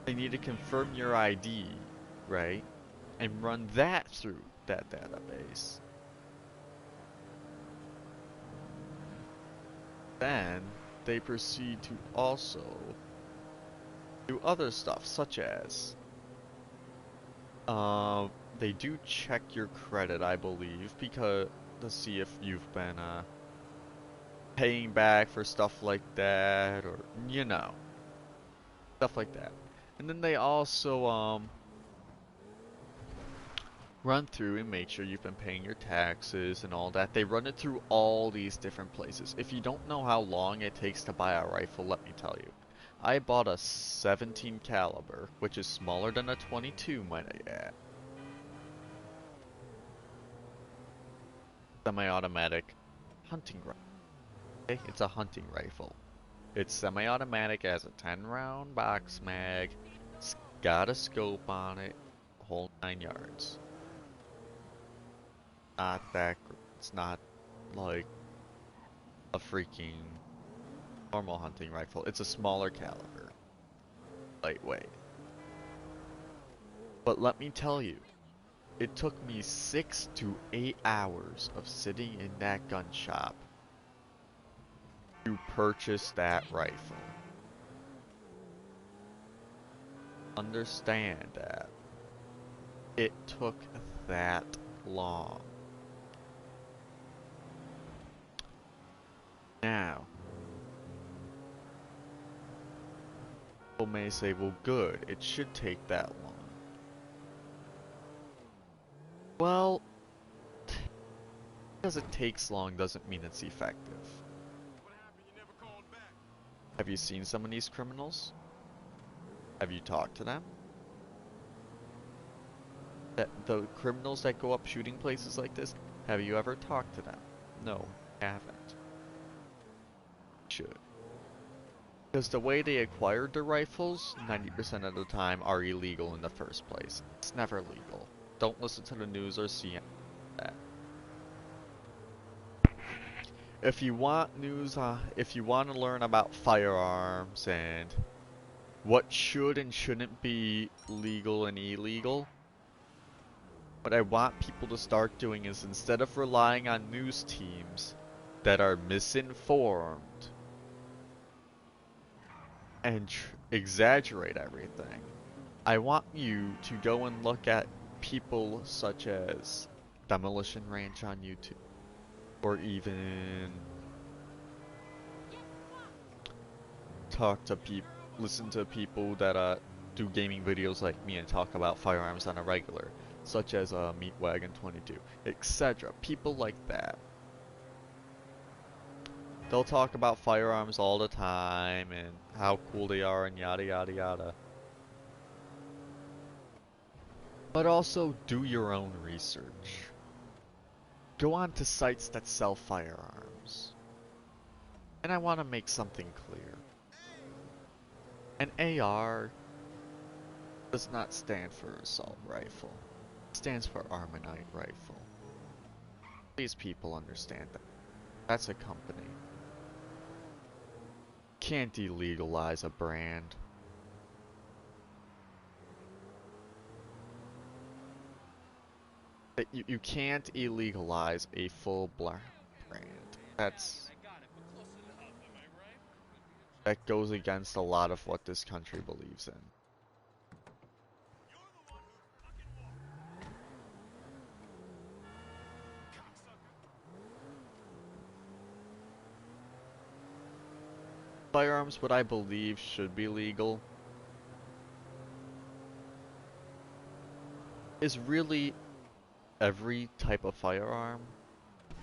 they need to confirm your ID, right? And run that through that database. Then they proceed to also do other stuff, such as they do check your credit, I believe, because to see if you've been paying back for stuff like that, or you know, stuff like that. And then they also run through and make sure you've been paying your taxes and all that. They run it through all these different places. If you don't know how long it takes to buy a rifle, let me tell you. I bought a 17 caliber, which is smaller than a 22, might I add. Semi-automatic hunting rifle. Okay, it's a hunting rifle. It's semi-automatic, has a 10-round box mag. It's got a scope on it, whole 9 yards. Not that. It's not like a freaking normal hunting rifle. It's a smaller caliber, lightweight. But let me tell you, it took me 6 to 8 hours of sitting in that gun shop to purchase that rifle. Understand that it took that long. Now, people may say, well, good, it should take that long. Well, because it takes long doesn't mean it's effective. Have you seen some of these criminals? Have you talked to them? The criminals that go up shooting places like this, have you ever talked to them? No, haven't. Should. Because the way they acquired the rifles, 90% of the time are illegal in the first place. It's never legal. Don't listen to the news or see that. If you want news, if you want to learn about firearms and what should and shouldn't be legal and illegal, what I want people to start doing is, instead of relying on news teams that are misinformed and exaggerate everything, I want you to go and look at people such as Demolition Ranch on YouTube, or even talk to people, listen to people that do gaming videos like me and talk about firearms on a regular, such as Meatwagon 22, etc. People like that. They'll talk about firearms all the time and how cool they are and yada yada yada. But also do your own research. Go on to sites that sell firearms. And I want to make something clear. An AR does not stand for assault rifle. It stands for Armalite rifle. These people understand that. That's a company. Can't illegalize a brand. You can't illegalize a full black brand. That goes against a lot of what this country believes in. Firearms, what I believe should be legal, is really every type of firearm,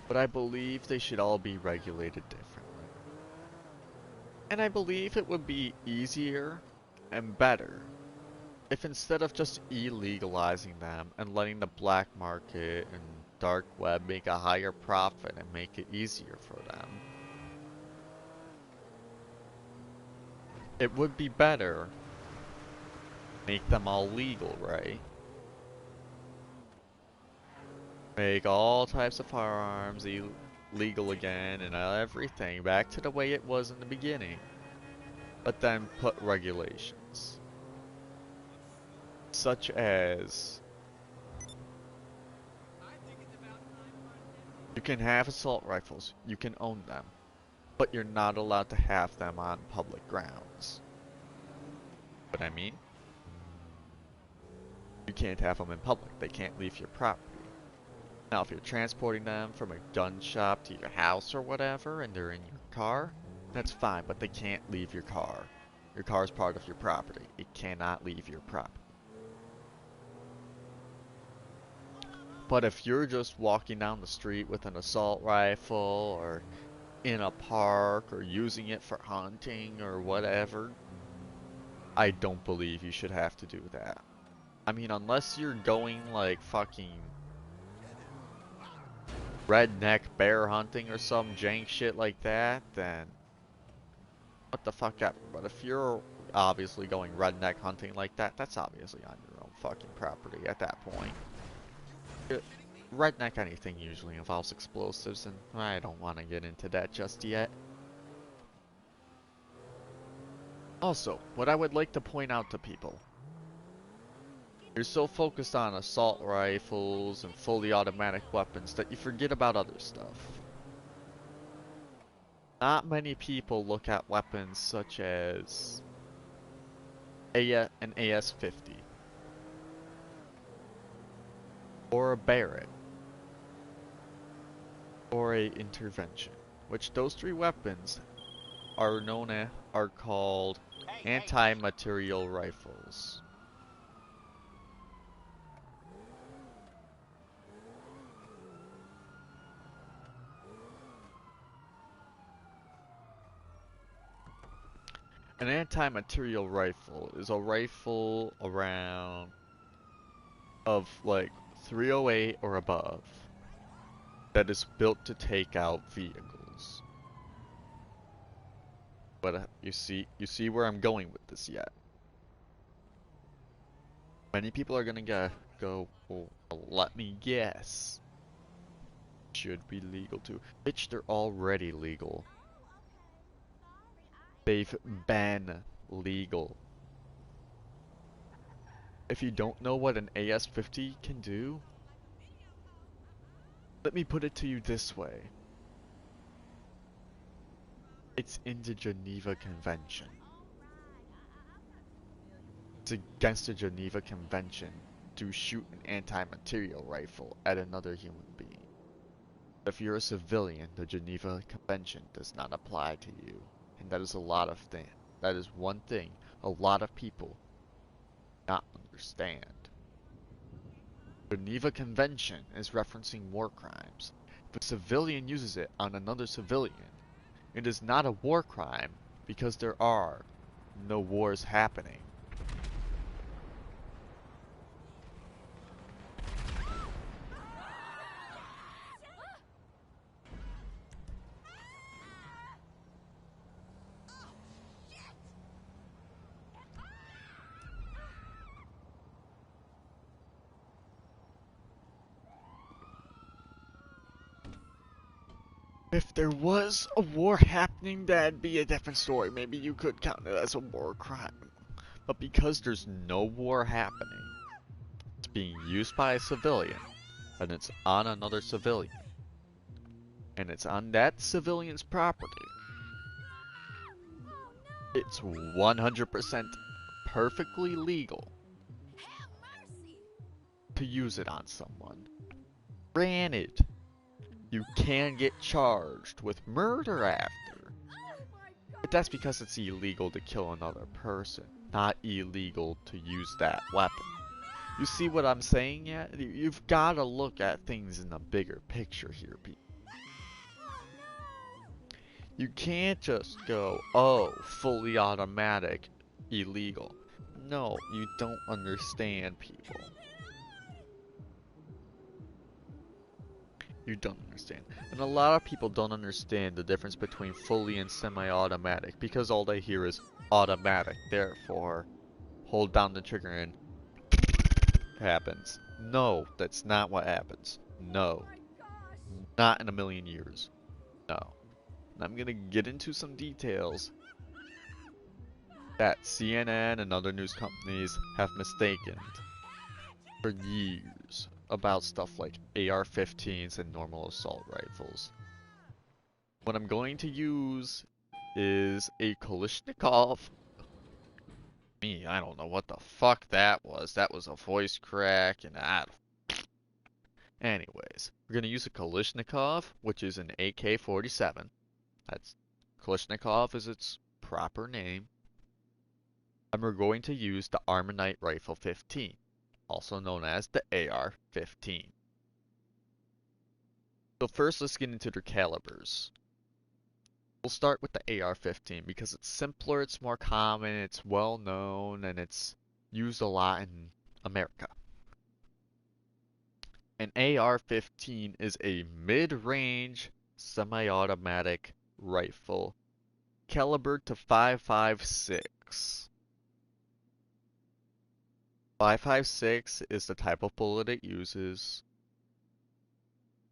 but I believe they should all be regulated differently. And I believe it would be easier and better if instead of just illegalizing them and letting the black market and dark web make a higher profit and make it easier for them, it would be better make them all legal, right? Make all types of firearms legal again and everything back to the way it was in the beginning. But then put regulations. Such as you can have assault rifles, you can own them, but you're not allowed to have them on public grounds. What I mean? You can't have them in public, they can't leave your property. Now if you're transporting them from a gun shop to your house or whatever and they're in your car, that's fine, but they can't leave your car. Your car is part of your property. It cannot leave your property. But if you're just walking down the street with an assault rifle or in a park or using it for hunting or whatever, I don't believe you should have to do that. I mean, unless you're going like fucking redneck bear hunting or some jank shit like that, then what the fuck ever. But if you're obviously going redneck hunting like that, that's obviously on your own fucking property at that point. Redneck anything usually involves explosives, and I don't want to get into that just yet. Also, what I would like to point out to people, you're so focused on assault rifles and fully automatic weapons that you forget about other stuff. Not many people look at weapons such as an AS-50 or a Barrett or a Intervention, which those three weapons are called anti-material rifles. An anti-material rifle is a rifle around of like 308 or above that is built to take out vehicles. But you see where I'm going with this yet. Many people are gonna go, well, let me guess. Should be legal too. Bitch, they're already legal. They've been legal. If you don't know what an AS-50 can do, let me put it to you this way. It's in the Geneva Convention. It's against the Geneva Convention to shoot an anti-material rifle at another human being. If you're a civilian, the Geneva Convention does not apply to you. And that is a lot of things. That is one thing a lot of people not understand. The Geneva Convention is referencing war crimes. If a civilian uses it on another civilian, it is not a war crime because there are no wars happening. If there was a war happening, that'd be a different story. Maybe you could count it as a war crime. But because there's no war happening, it's being used by a civilian, and it's on another civilian, and it's on that civilian's property, it's 100% perfectly legal to use it on someone. Granted, you can get charged with murder after, but that's because it's illegal to kill another person, not illegal to use that weapon. You see what I'm saying yet? You've got to look at things in the bigger picture here, people. You can't just go, oh, fully automatic, illegal. No, you don't understand, people. You don't understand. And a lot of people don't understand the difference between fully and semi-automatic because all they hear is automatic. Therefore, hold down the trigger and happens. No, that's not what happens. No. Not in a million years. No. And I'm gonna get into some details that CNN and other news companies have mistaken for years about stuff like AR-15s and normal assault rifles. What I'm going to use is a Kalashnikov. I don't know what the fuck that was. That was a voice crack and anyways, we're gonna use a Kalashnikov, which is an AK-47. That's Kalashnikov is its proper name. And we're going to use the Armalite Rifle 15, also known as the AR-15. So first, let's get into their calibers. We'll start with the AR-15 because it's simpler, it's more common, it's well known, and it's used a lot in America. An AR-15 is a mid-range semi-automatic rifle calibered to 5.56. 5.56 is the type of bullet it uses.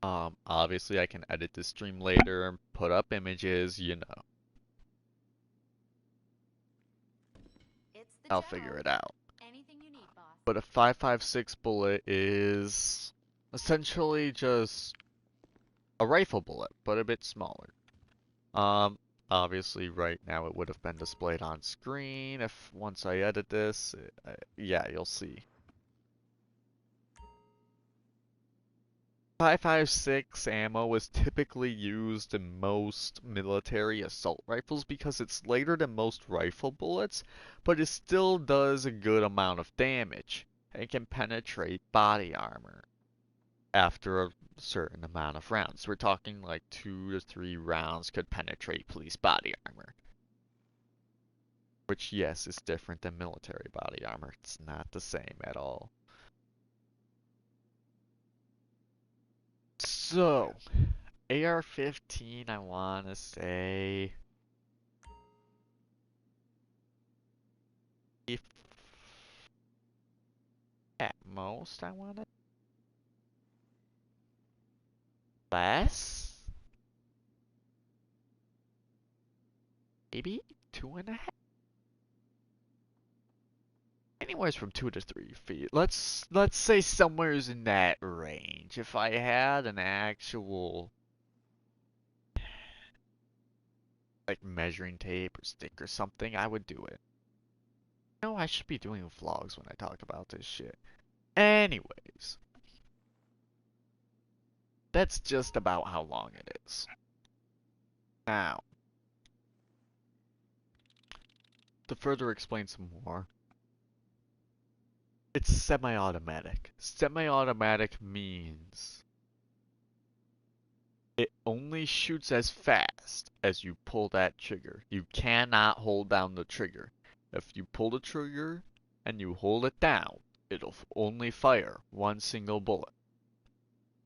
Obviously I can edit this stream later and put up images, you know. I'll figure it out. Anything you need, boss. But a 5.56 bullet is essentially just a rifle bullet, but a bit smaller. Obviously right now it would have been displayed on screen. If once I edit this, yeah, you'll see. 5.56 ammo is typically used in most military assault rifles because it's lighter than most rifle bullets, but it still does a good amount of damage and can penetrate body armor after a certain amount of rounds. We're talking like 2 to 3 rounds could penetrate police body armor. Which, yes, is different than military body armor. It's not the same at all. So, AR-15, I want to say, if at most I want to less, maybe 2.5, anywhere from 2 to 3 feet. Let's say somewhere's in that range. If I had an actual like measuring tape or stick or something, I would do it. No, I should be doing vlogs when I talk about this shit. Anyways, that's just about how long it is. Now, to further explain some more, It's semi-automatic. Semi-automatic means it only shoots as fast as you pull that trigger. You cannot hold down the trigger. If you pull the trigger and you hold it down, it'll only fire one single bullet.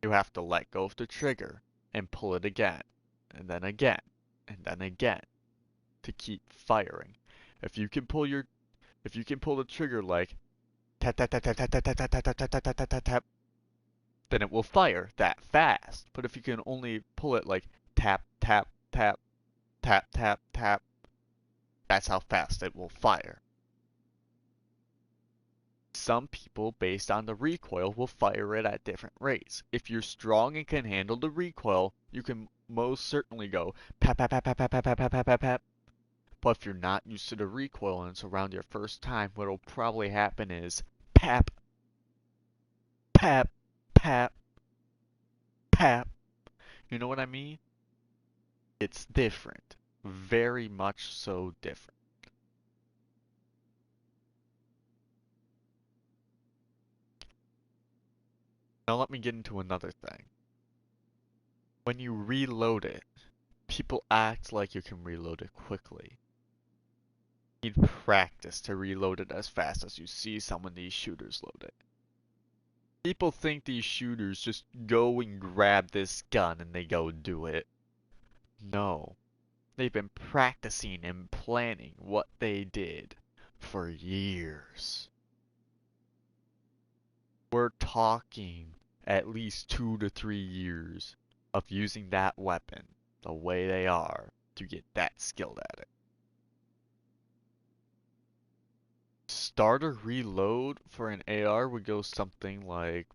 You have to let go of the trigger and pull it again, and then again, and then again to keep firing. If you can pull the trigger like tap tap tap tap tap tap tap tap tap tap tap tap tap tap, then it will fire that fast. But if you can only pull it like tap tap tap tap tap tap, that's how fast it will fire. Some people, based on the recoil, will fire it at different rates. If you're strong and can handle the recoil, you can most certainly go pap pap pap pap pap pap pap pap pap pap. But if you're not used to the recoil and it's around your first time, what'll probably happen is pap pap pap pap. You know what I mean? It's different. Very much so different. Now let me get into another thing. When you reload it, people act like you can reload it quickly. You need practice to reload it as fast as you see some of these shooters load it. People think these shooters just go and grab this gun and they go do it. No. They've been practicing and planning what they did for years. We're talking at least 2 to 3 years of using that weapon the way they are to get that skilled at it. Starter reload for an AR would go something like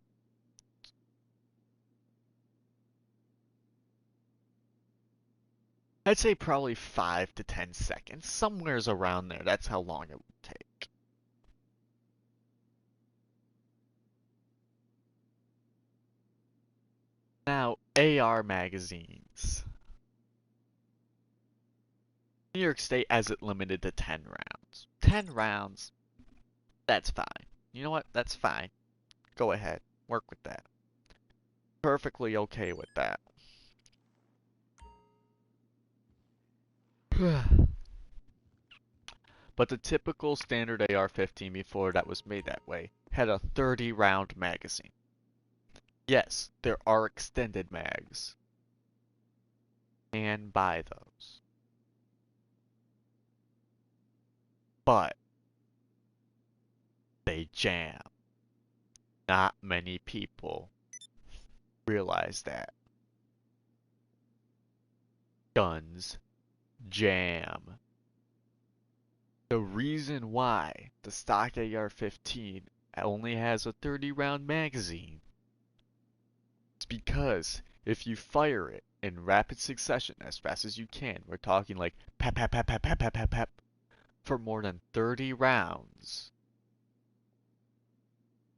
I'd say probably 5 to 10 seconds, somewheres around there. That's how long it would take. Now, AR magazines. New York State has it limited to 10 rounds. 10 rounds, that's fine. You know what? That's fine. Go ahead. Work with that. Perfectly okay with that. But the typical standard AR-15 before that was made that way had a 30-round magazine. Yes, there are extended mags. And buy those. But they jam. Not many people realize that. Guns jam. The reason why the stock AR-15 only has a 30-round magazine is because if you fire it in rapid succession as fast as you can, we're talking like pap pap pap pap pap pap pap pap for more than 30 rounds,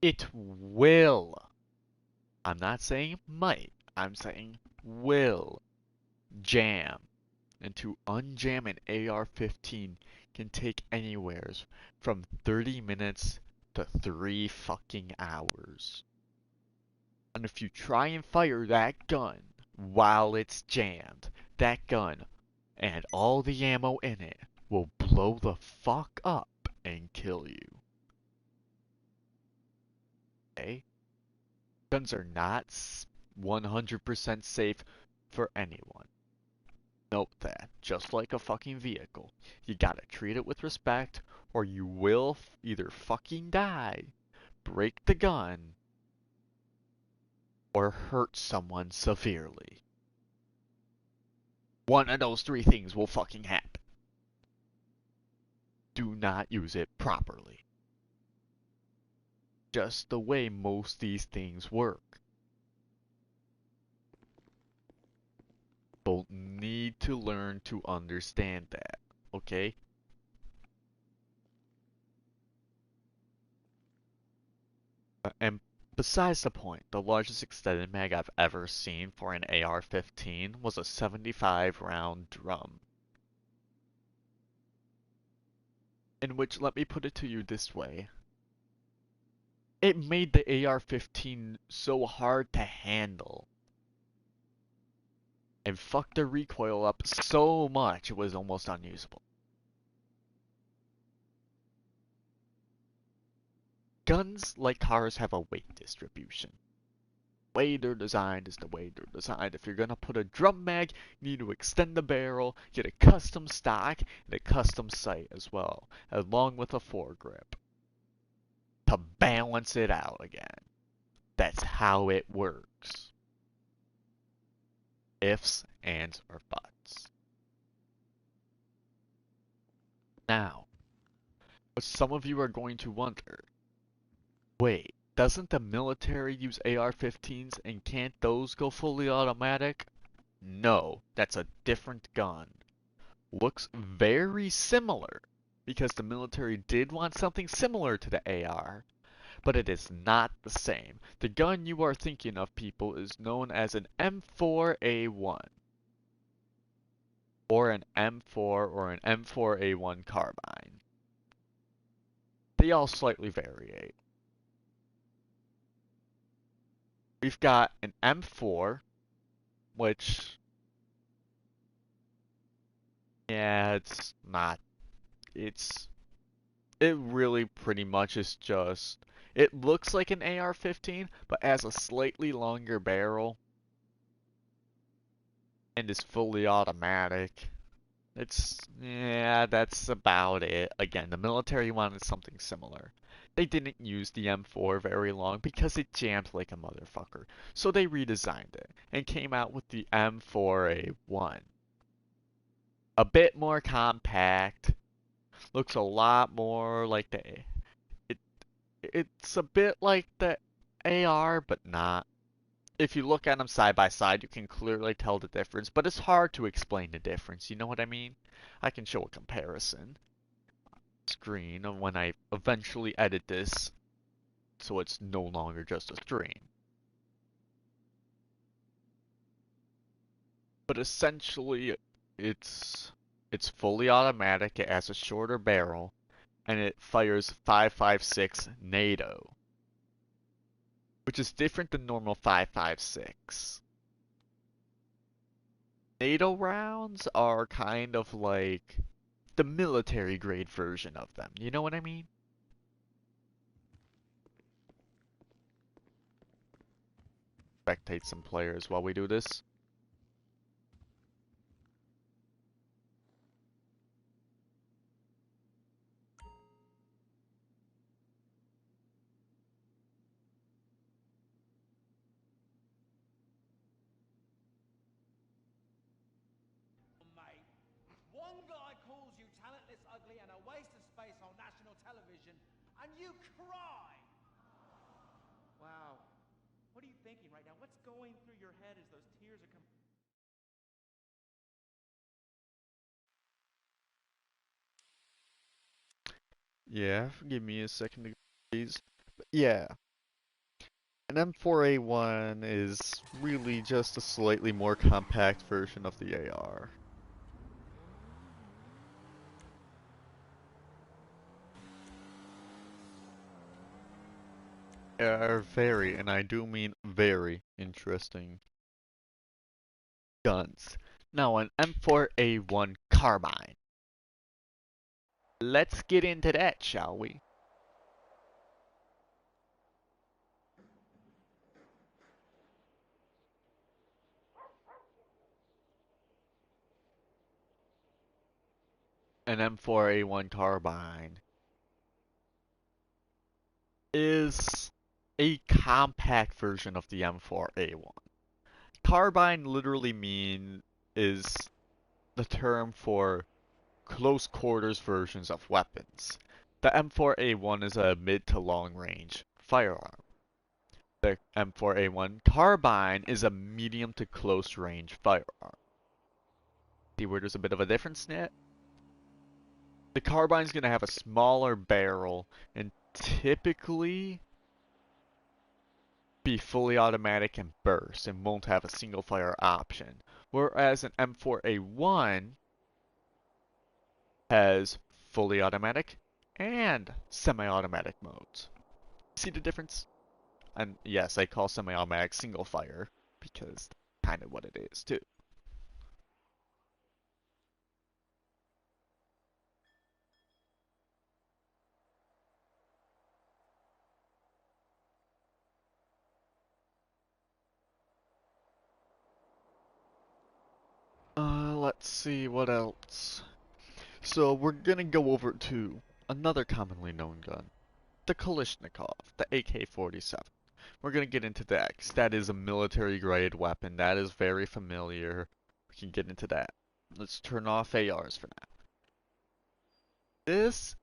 it will, I'm not saying might, I'm saying will jam. And to unjam an AR-15 can take anywhere from 30 minutes to 3 fucking hours. And if you try and fire that gun while it's jammed, that gun and all the ammo in it will blow the fuck up and kill you. Okay? Guns are not 100% safe for anyone. Note that, just like a fucking vehicle, you gotta treat it with respect, or you will either fucking die, break the gun, or hurt someone severely. One of those 3 things will fucking happen. Do not use it properly. Just the way most these things work. You'll need to learn to understand that, okay? And besides the point, the largest extended mag I've ever seen for an AR-15 was a 75 round drum. In which, let me put it to you this way. it made the AR-15 so hard to handle. And fucked the recoil up so much it was almost unusable. Guns, like cars, have a weight distribution. The way they're designed is the way they're designed. If you're gonna put a drum mag, you need to extend the barrel, get a custom stock, and a custom sight as well, along with a foregrip, to balance it out again. That's how it works. Ifs, ands, or buts. Now, what some of you are going to wonder, wait, doesn't the military use AR-15s and can't those go fully automatic? No, that's a different gun. Looks very similar, because the military did want something similar to the AR, but it is not the same. The gun you are thinking of, people, is known as an M4A1, or an M4 or an M4A1 carbine. They all slightly vary. We've got an M4, which, yeah, it's not, it really pretty much is just, it looks like an AR-15, but has a slightly longer barrel, and is fully automatic. Yeah, that's about it. Again, the military wanted something similar. They didn't use the M4 very long because it jammed like a motherfucker. So they redesigned it and came out with the M4A1. A bit more compact. Looks a lot more like it's a bit like the AR, but not. If you look at them side by side, you can clearly tell the difference, but it's hard to explain the difference, you know what I mean? I can show a comparison screen of when I eventually edit this, so it's no longer just a stream. But essentially, it's fully automatic, it has a shorter barrel, and it fires 5.56 NATO, which is different than normal 5.56. NATO rounds are kind of like the military grade version of them. You know what I mean? Spectate some players while we do this. Mate, one guy calls you talentless, ugly, and a waste of space on national television, and you cry! Wow. What are you thinking right now? What's going through your head as those tears are coming? Yeah, give me a second to please. But yeah. An M4A1 is really just a slightly more compact version of the AR. Are very, and I do mean very, interesting guns. Now, an M4A1 carbine. Let's get into that, shall we? An M4A1 carbine is a compact version of the M4A1. Carbine literally is the term for close quarters versions of weapons. The M4A1 is a mid to long range firearm. The M4A1 carbine is a medium to close range firearm. See where there's a bit of a difference in it? The carbine's going to have a smaller barrel and typically be fully automatic and burst and won't have a single fire option. Whereas an M4A1 has fully automatic and semi-automatic modes. See the difference? And yes, I call semi-automatic single fire because that's kind of what it is too. Let's see what else. So we're gonna go over to another commonly known gun, the Kalashnikov, the AK-47. We're gonna get into that 'cause that is a military grade weapon. That is very familiar. We can get into that. Let's turn off ARs for now. This,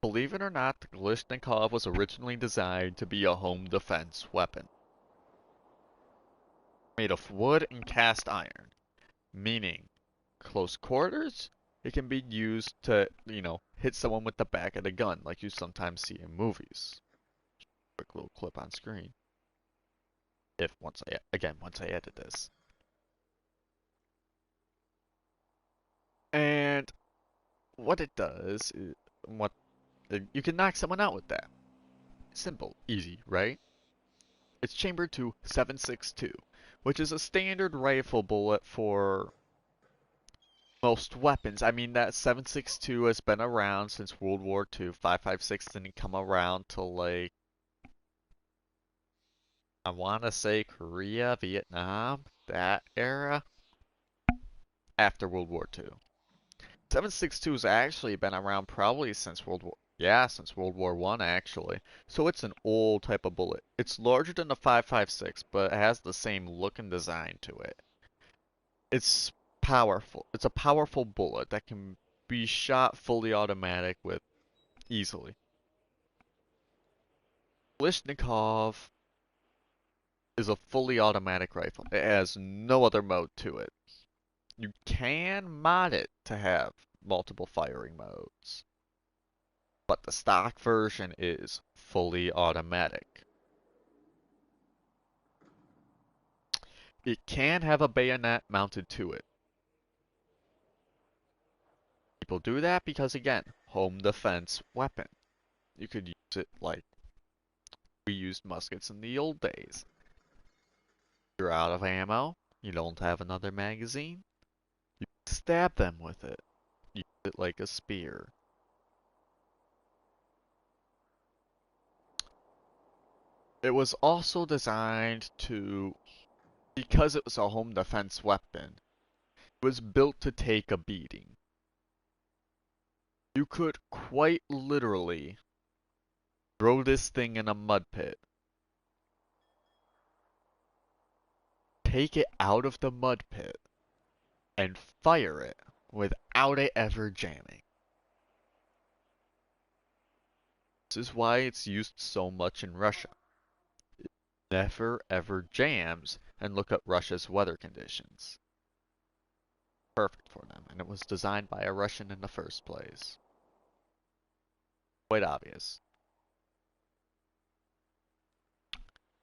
believe it or not, the Kalashnikov was originally designed to be a home defense weapon. Made of wood and cast iron, meaning close quarters, it can be used to, hit someone with the back of the gun like you sometimes see in movies. Quick little clip on screen. Once I edit this. And what it does is, you can knock someone out with that. Simple, easy, right? It's chambered to 7.62, which is a standard rifle bullet for most weapons. I mean, that 7.62 has been around since World War II. 5.56 didn't come around till, like, I want to say Korea, Vietnam, that era, after World War II. 7.62 has actually been around probably since since World War I actually. So it's an old type of bullet. It's larger than the 5.56, but it has the same look and design to it. It's powerful. It's a powerful bullet that can be shot fully automatic with easily. Kalashnikov is a fully automatic rifle. It has no other mode to it. You can mod it to have multiple firing modes, but the stock version is fully automatic. It can have a bayonet mounted to it. People do that because, again, home defense weapon. You could use it like we used muskets in the old days. You're out of ammo, you don't have another magazine, you stab them with it. Use it like a spear. It was also designed to, because it was a home defense weapon, it was built to take a beating. You could quite literally throw this thing in a mud pit, take it out of the mud pit, and fire it without it ever jamming. This is why it's used so much in Russia. It never ever jams, and look at Russia's weather conditions. Perfect for them, and it was designed by a Russian in the first place. Quite obvious.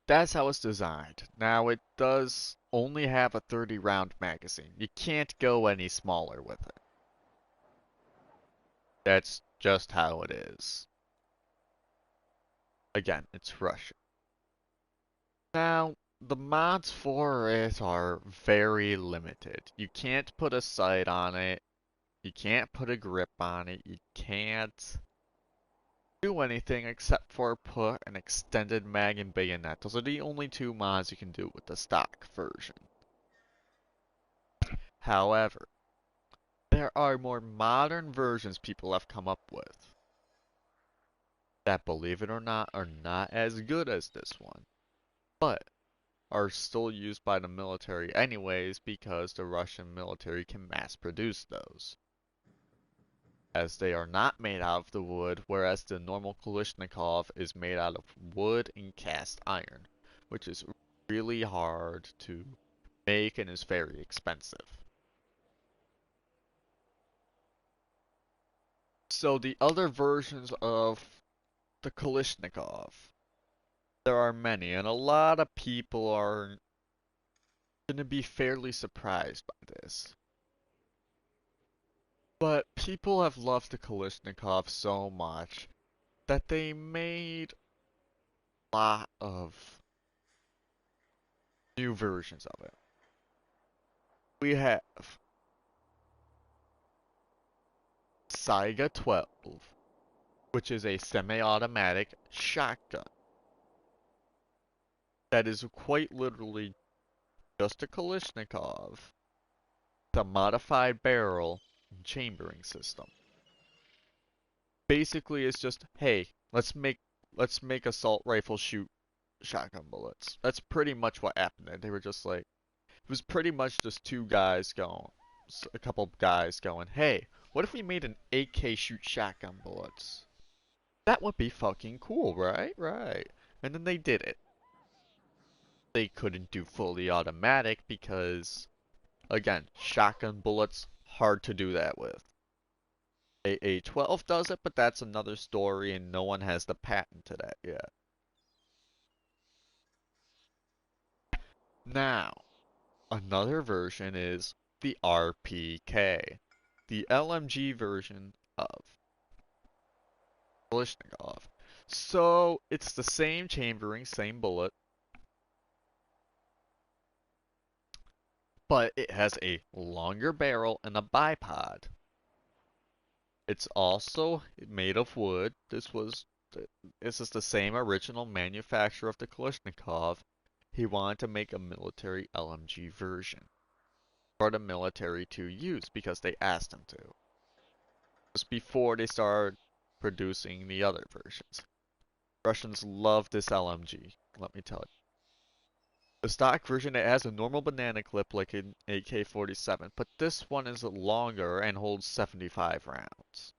That's how it's designed. Now it does only have a 30 round magazine. You can't go any smaller with it. That's just how it is. Again, it's Russia. Now, the mods for it are very limited. You can't put a sight on it. You can't put a grip on it. You can't do anything except for put an extended mag and bayonet. Those are the only two mods you can do with the stock version. However, there are more modern versions people have come up with that, believe it or not, are not as good as this one, but are still used by the military anyways because the Russian military can mass produce those, as they are not made out of the wood, whereas the normal Kalashnikov is made out of wood and cast iron, which is really hard to make and is very expensive. So the other versions of the Kalashnikov, there are many, and a lot of people are going to be fairly surprised by this. But people have loved the Kalashnikov so much that they made a lot of new versions of it. We have Saiga 12, which is a semi-automatic shotgun that is quite literally just a Kalashnikov, the modified barrel and chambering system. Basically, it's just, hey, let's make assault rifle shoot shotgun bullets. That's pretty much what happened there. They were just like, it was pretty much just two guys going, a couple guys going, hey, what if we made an AK shoot shotgun bullets? That would be fucking cool, right? Right. And then they did it. They couldn't do fully automatic because, again, shotgun bullets, hard to do that with. AA-12 does it, but that's another story and no one has the patent to that yet. Now, another version is the RPK, the LMG version of Kalashnikov. So, it's the same chambering, same bullet, but it has a longer barrel and a bipod. It's also made of wood. This is the same original manufacturer of the Kalashnikov. He wanted to make a military LMG version for the military to use because they asked him to. Just before they started producing the other versions. Russians love this LMG, let me tell you. The stock version, it has a normal banana clip like an AK-47, but this one is longer and holds 75 rounds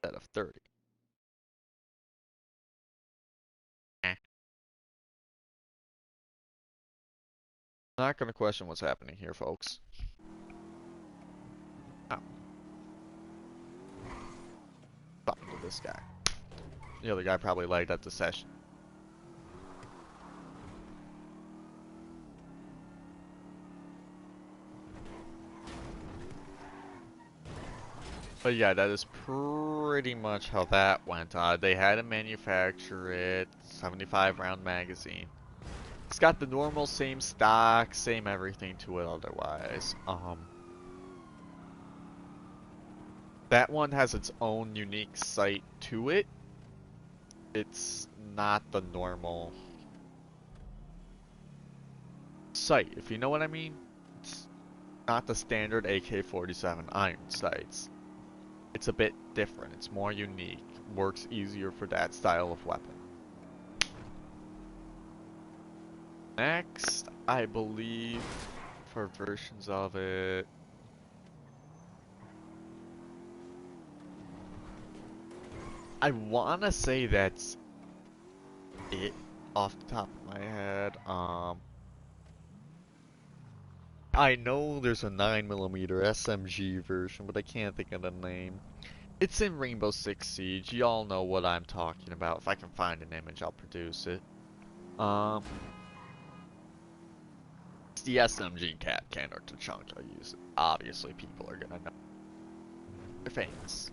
instead of 30. Eh. Not gonna question what's happening here, folks. Oh. Talking to this guy. The other guy probably lagged at the session. But yeah, that is pretty much how that went. They had to manufacture it, 75 round magazine. It's got the normal same stock, same everything to it otherwise. That one has its own unique sight to it. It's not the normal sight, if you know what I mean. It's not the standard AK-47 iron sights. It's a bit different, it's more unique, works easier for that style of weapon. Next, I believe, for versions of it, I wanna say that's it off the top of my head. I know there's a 9mm SMG version, but I can't think of the name. It's in Rainbow Six Siege. Y'all know what I'm talking about. If I can find an image, I'll produce it. It's the SMG Cat Can or Tachanka use it. Obviously, people are gonna know. They're famous.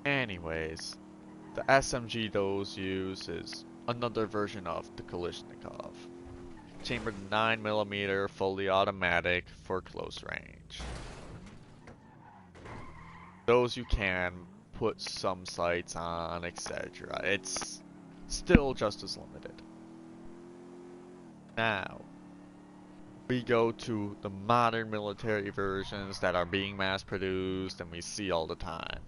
Anyways, the SMG those use is another version of the Kalashnikov. Chambered 9mm, fully automatic for close range. Those you can put some sights on, etc. It's still just as limited. Now, we go to the modern military versions that are being mass produced and we see all the time.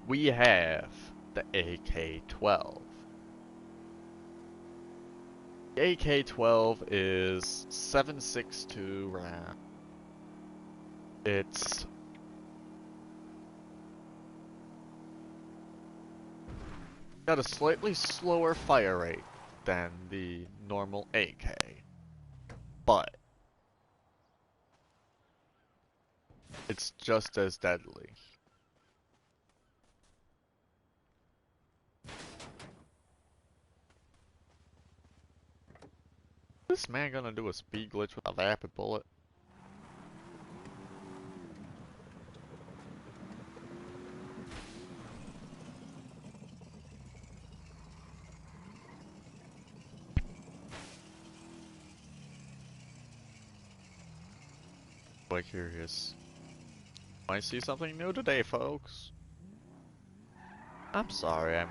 We have the AK-12. The AK-12 is 7.62 round. It's got a slightly slower fire rate than the normal AK, but it's just as deadly. Is this man gonna do a speed glitch with a vapid bullet? Quite curious. Might see something new today, folks. I'm sorry, I'm...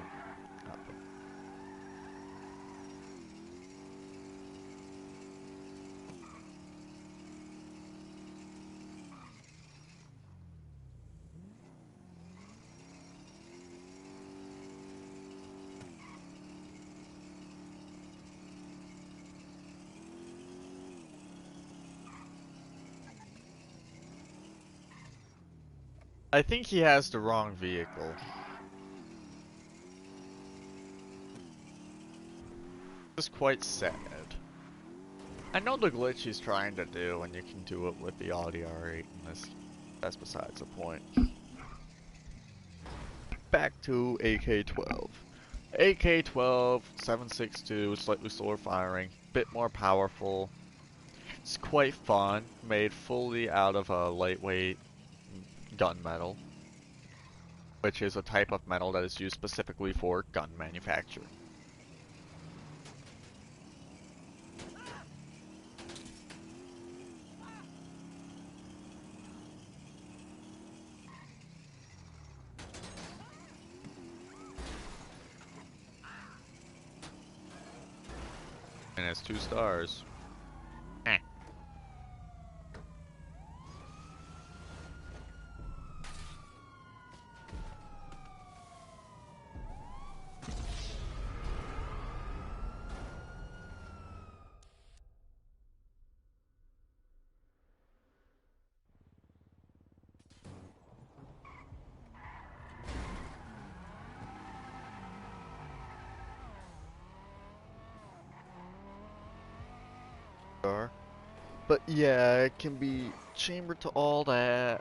I think he has the wrong vehicle. It's quite sad. I know the glitch he's trying to do, and you can do it with the Audi R8, and that's besides the point. Back to AK-12. AK-12, 7.62, slightly slower firing, bit more powerful. It's quite fun, made fully out of a lightweight gunmetal, which is a type of metal that is used specifically for gun manufacture. And it's 2 stars. Eh. But yeah, it can be chambered to all that.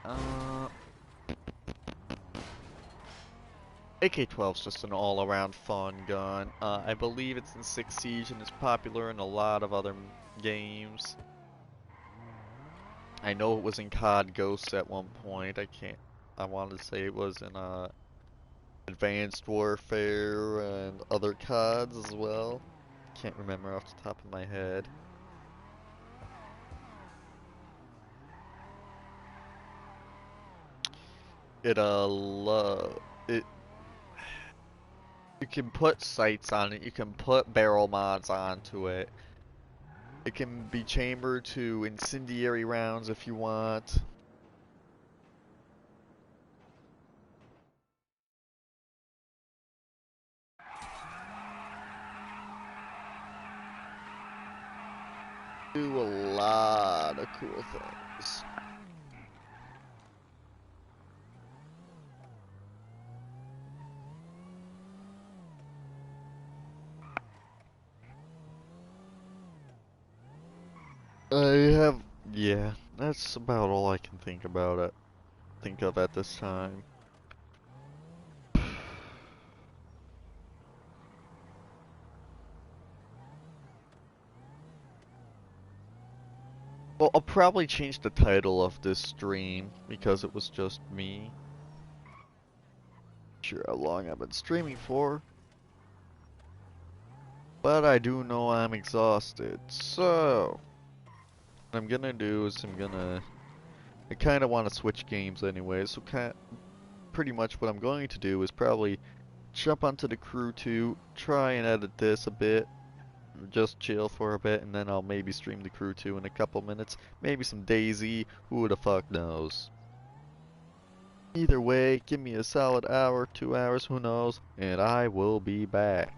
AK-12 is just an all-around fun gun. I believe it's in 6 Siege and it's popular in a lot of other games. I know it was in COD Ghosts at one point. I wanted to say it was in Advanced Warfare and other CODs as well. Can't remember off the top of my head. It you can put sights on it, you can put barrel mods onto it. It can be chambered to incendiary rounds if you want. Do a lot of cool things. Yeah, that's about all I can think of at this time. Well, I'll probably change the title of this stream because it was just me. Not sure how long I've been streaming for. But I do know I'm exhausted, so what I'm gonna do is I kinda wanna switch games anyway, so pretty much what I'm going to do is probably jump onto the Crew 2, try and edit this a bit, just chill for a bit, and then I'll maybe stream the Crew 2 in a couple minutes, maybe some DayZ, who the fuck knows. Either way, give me a solid hour, 2 hours, who knows, and I will be back.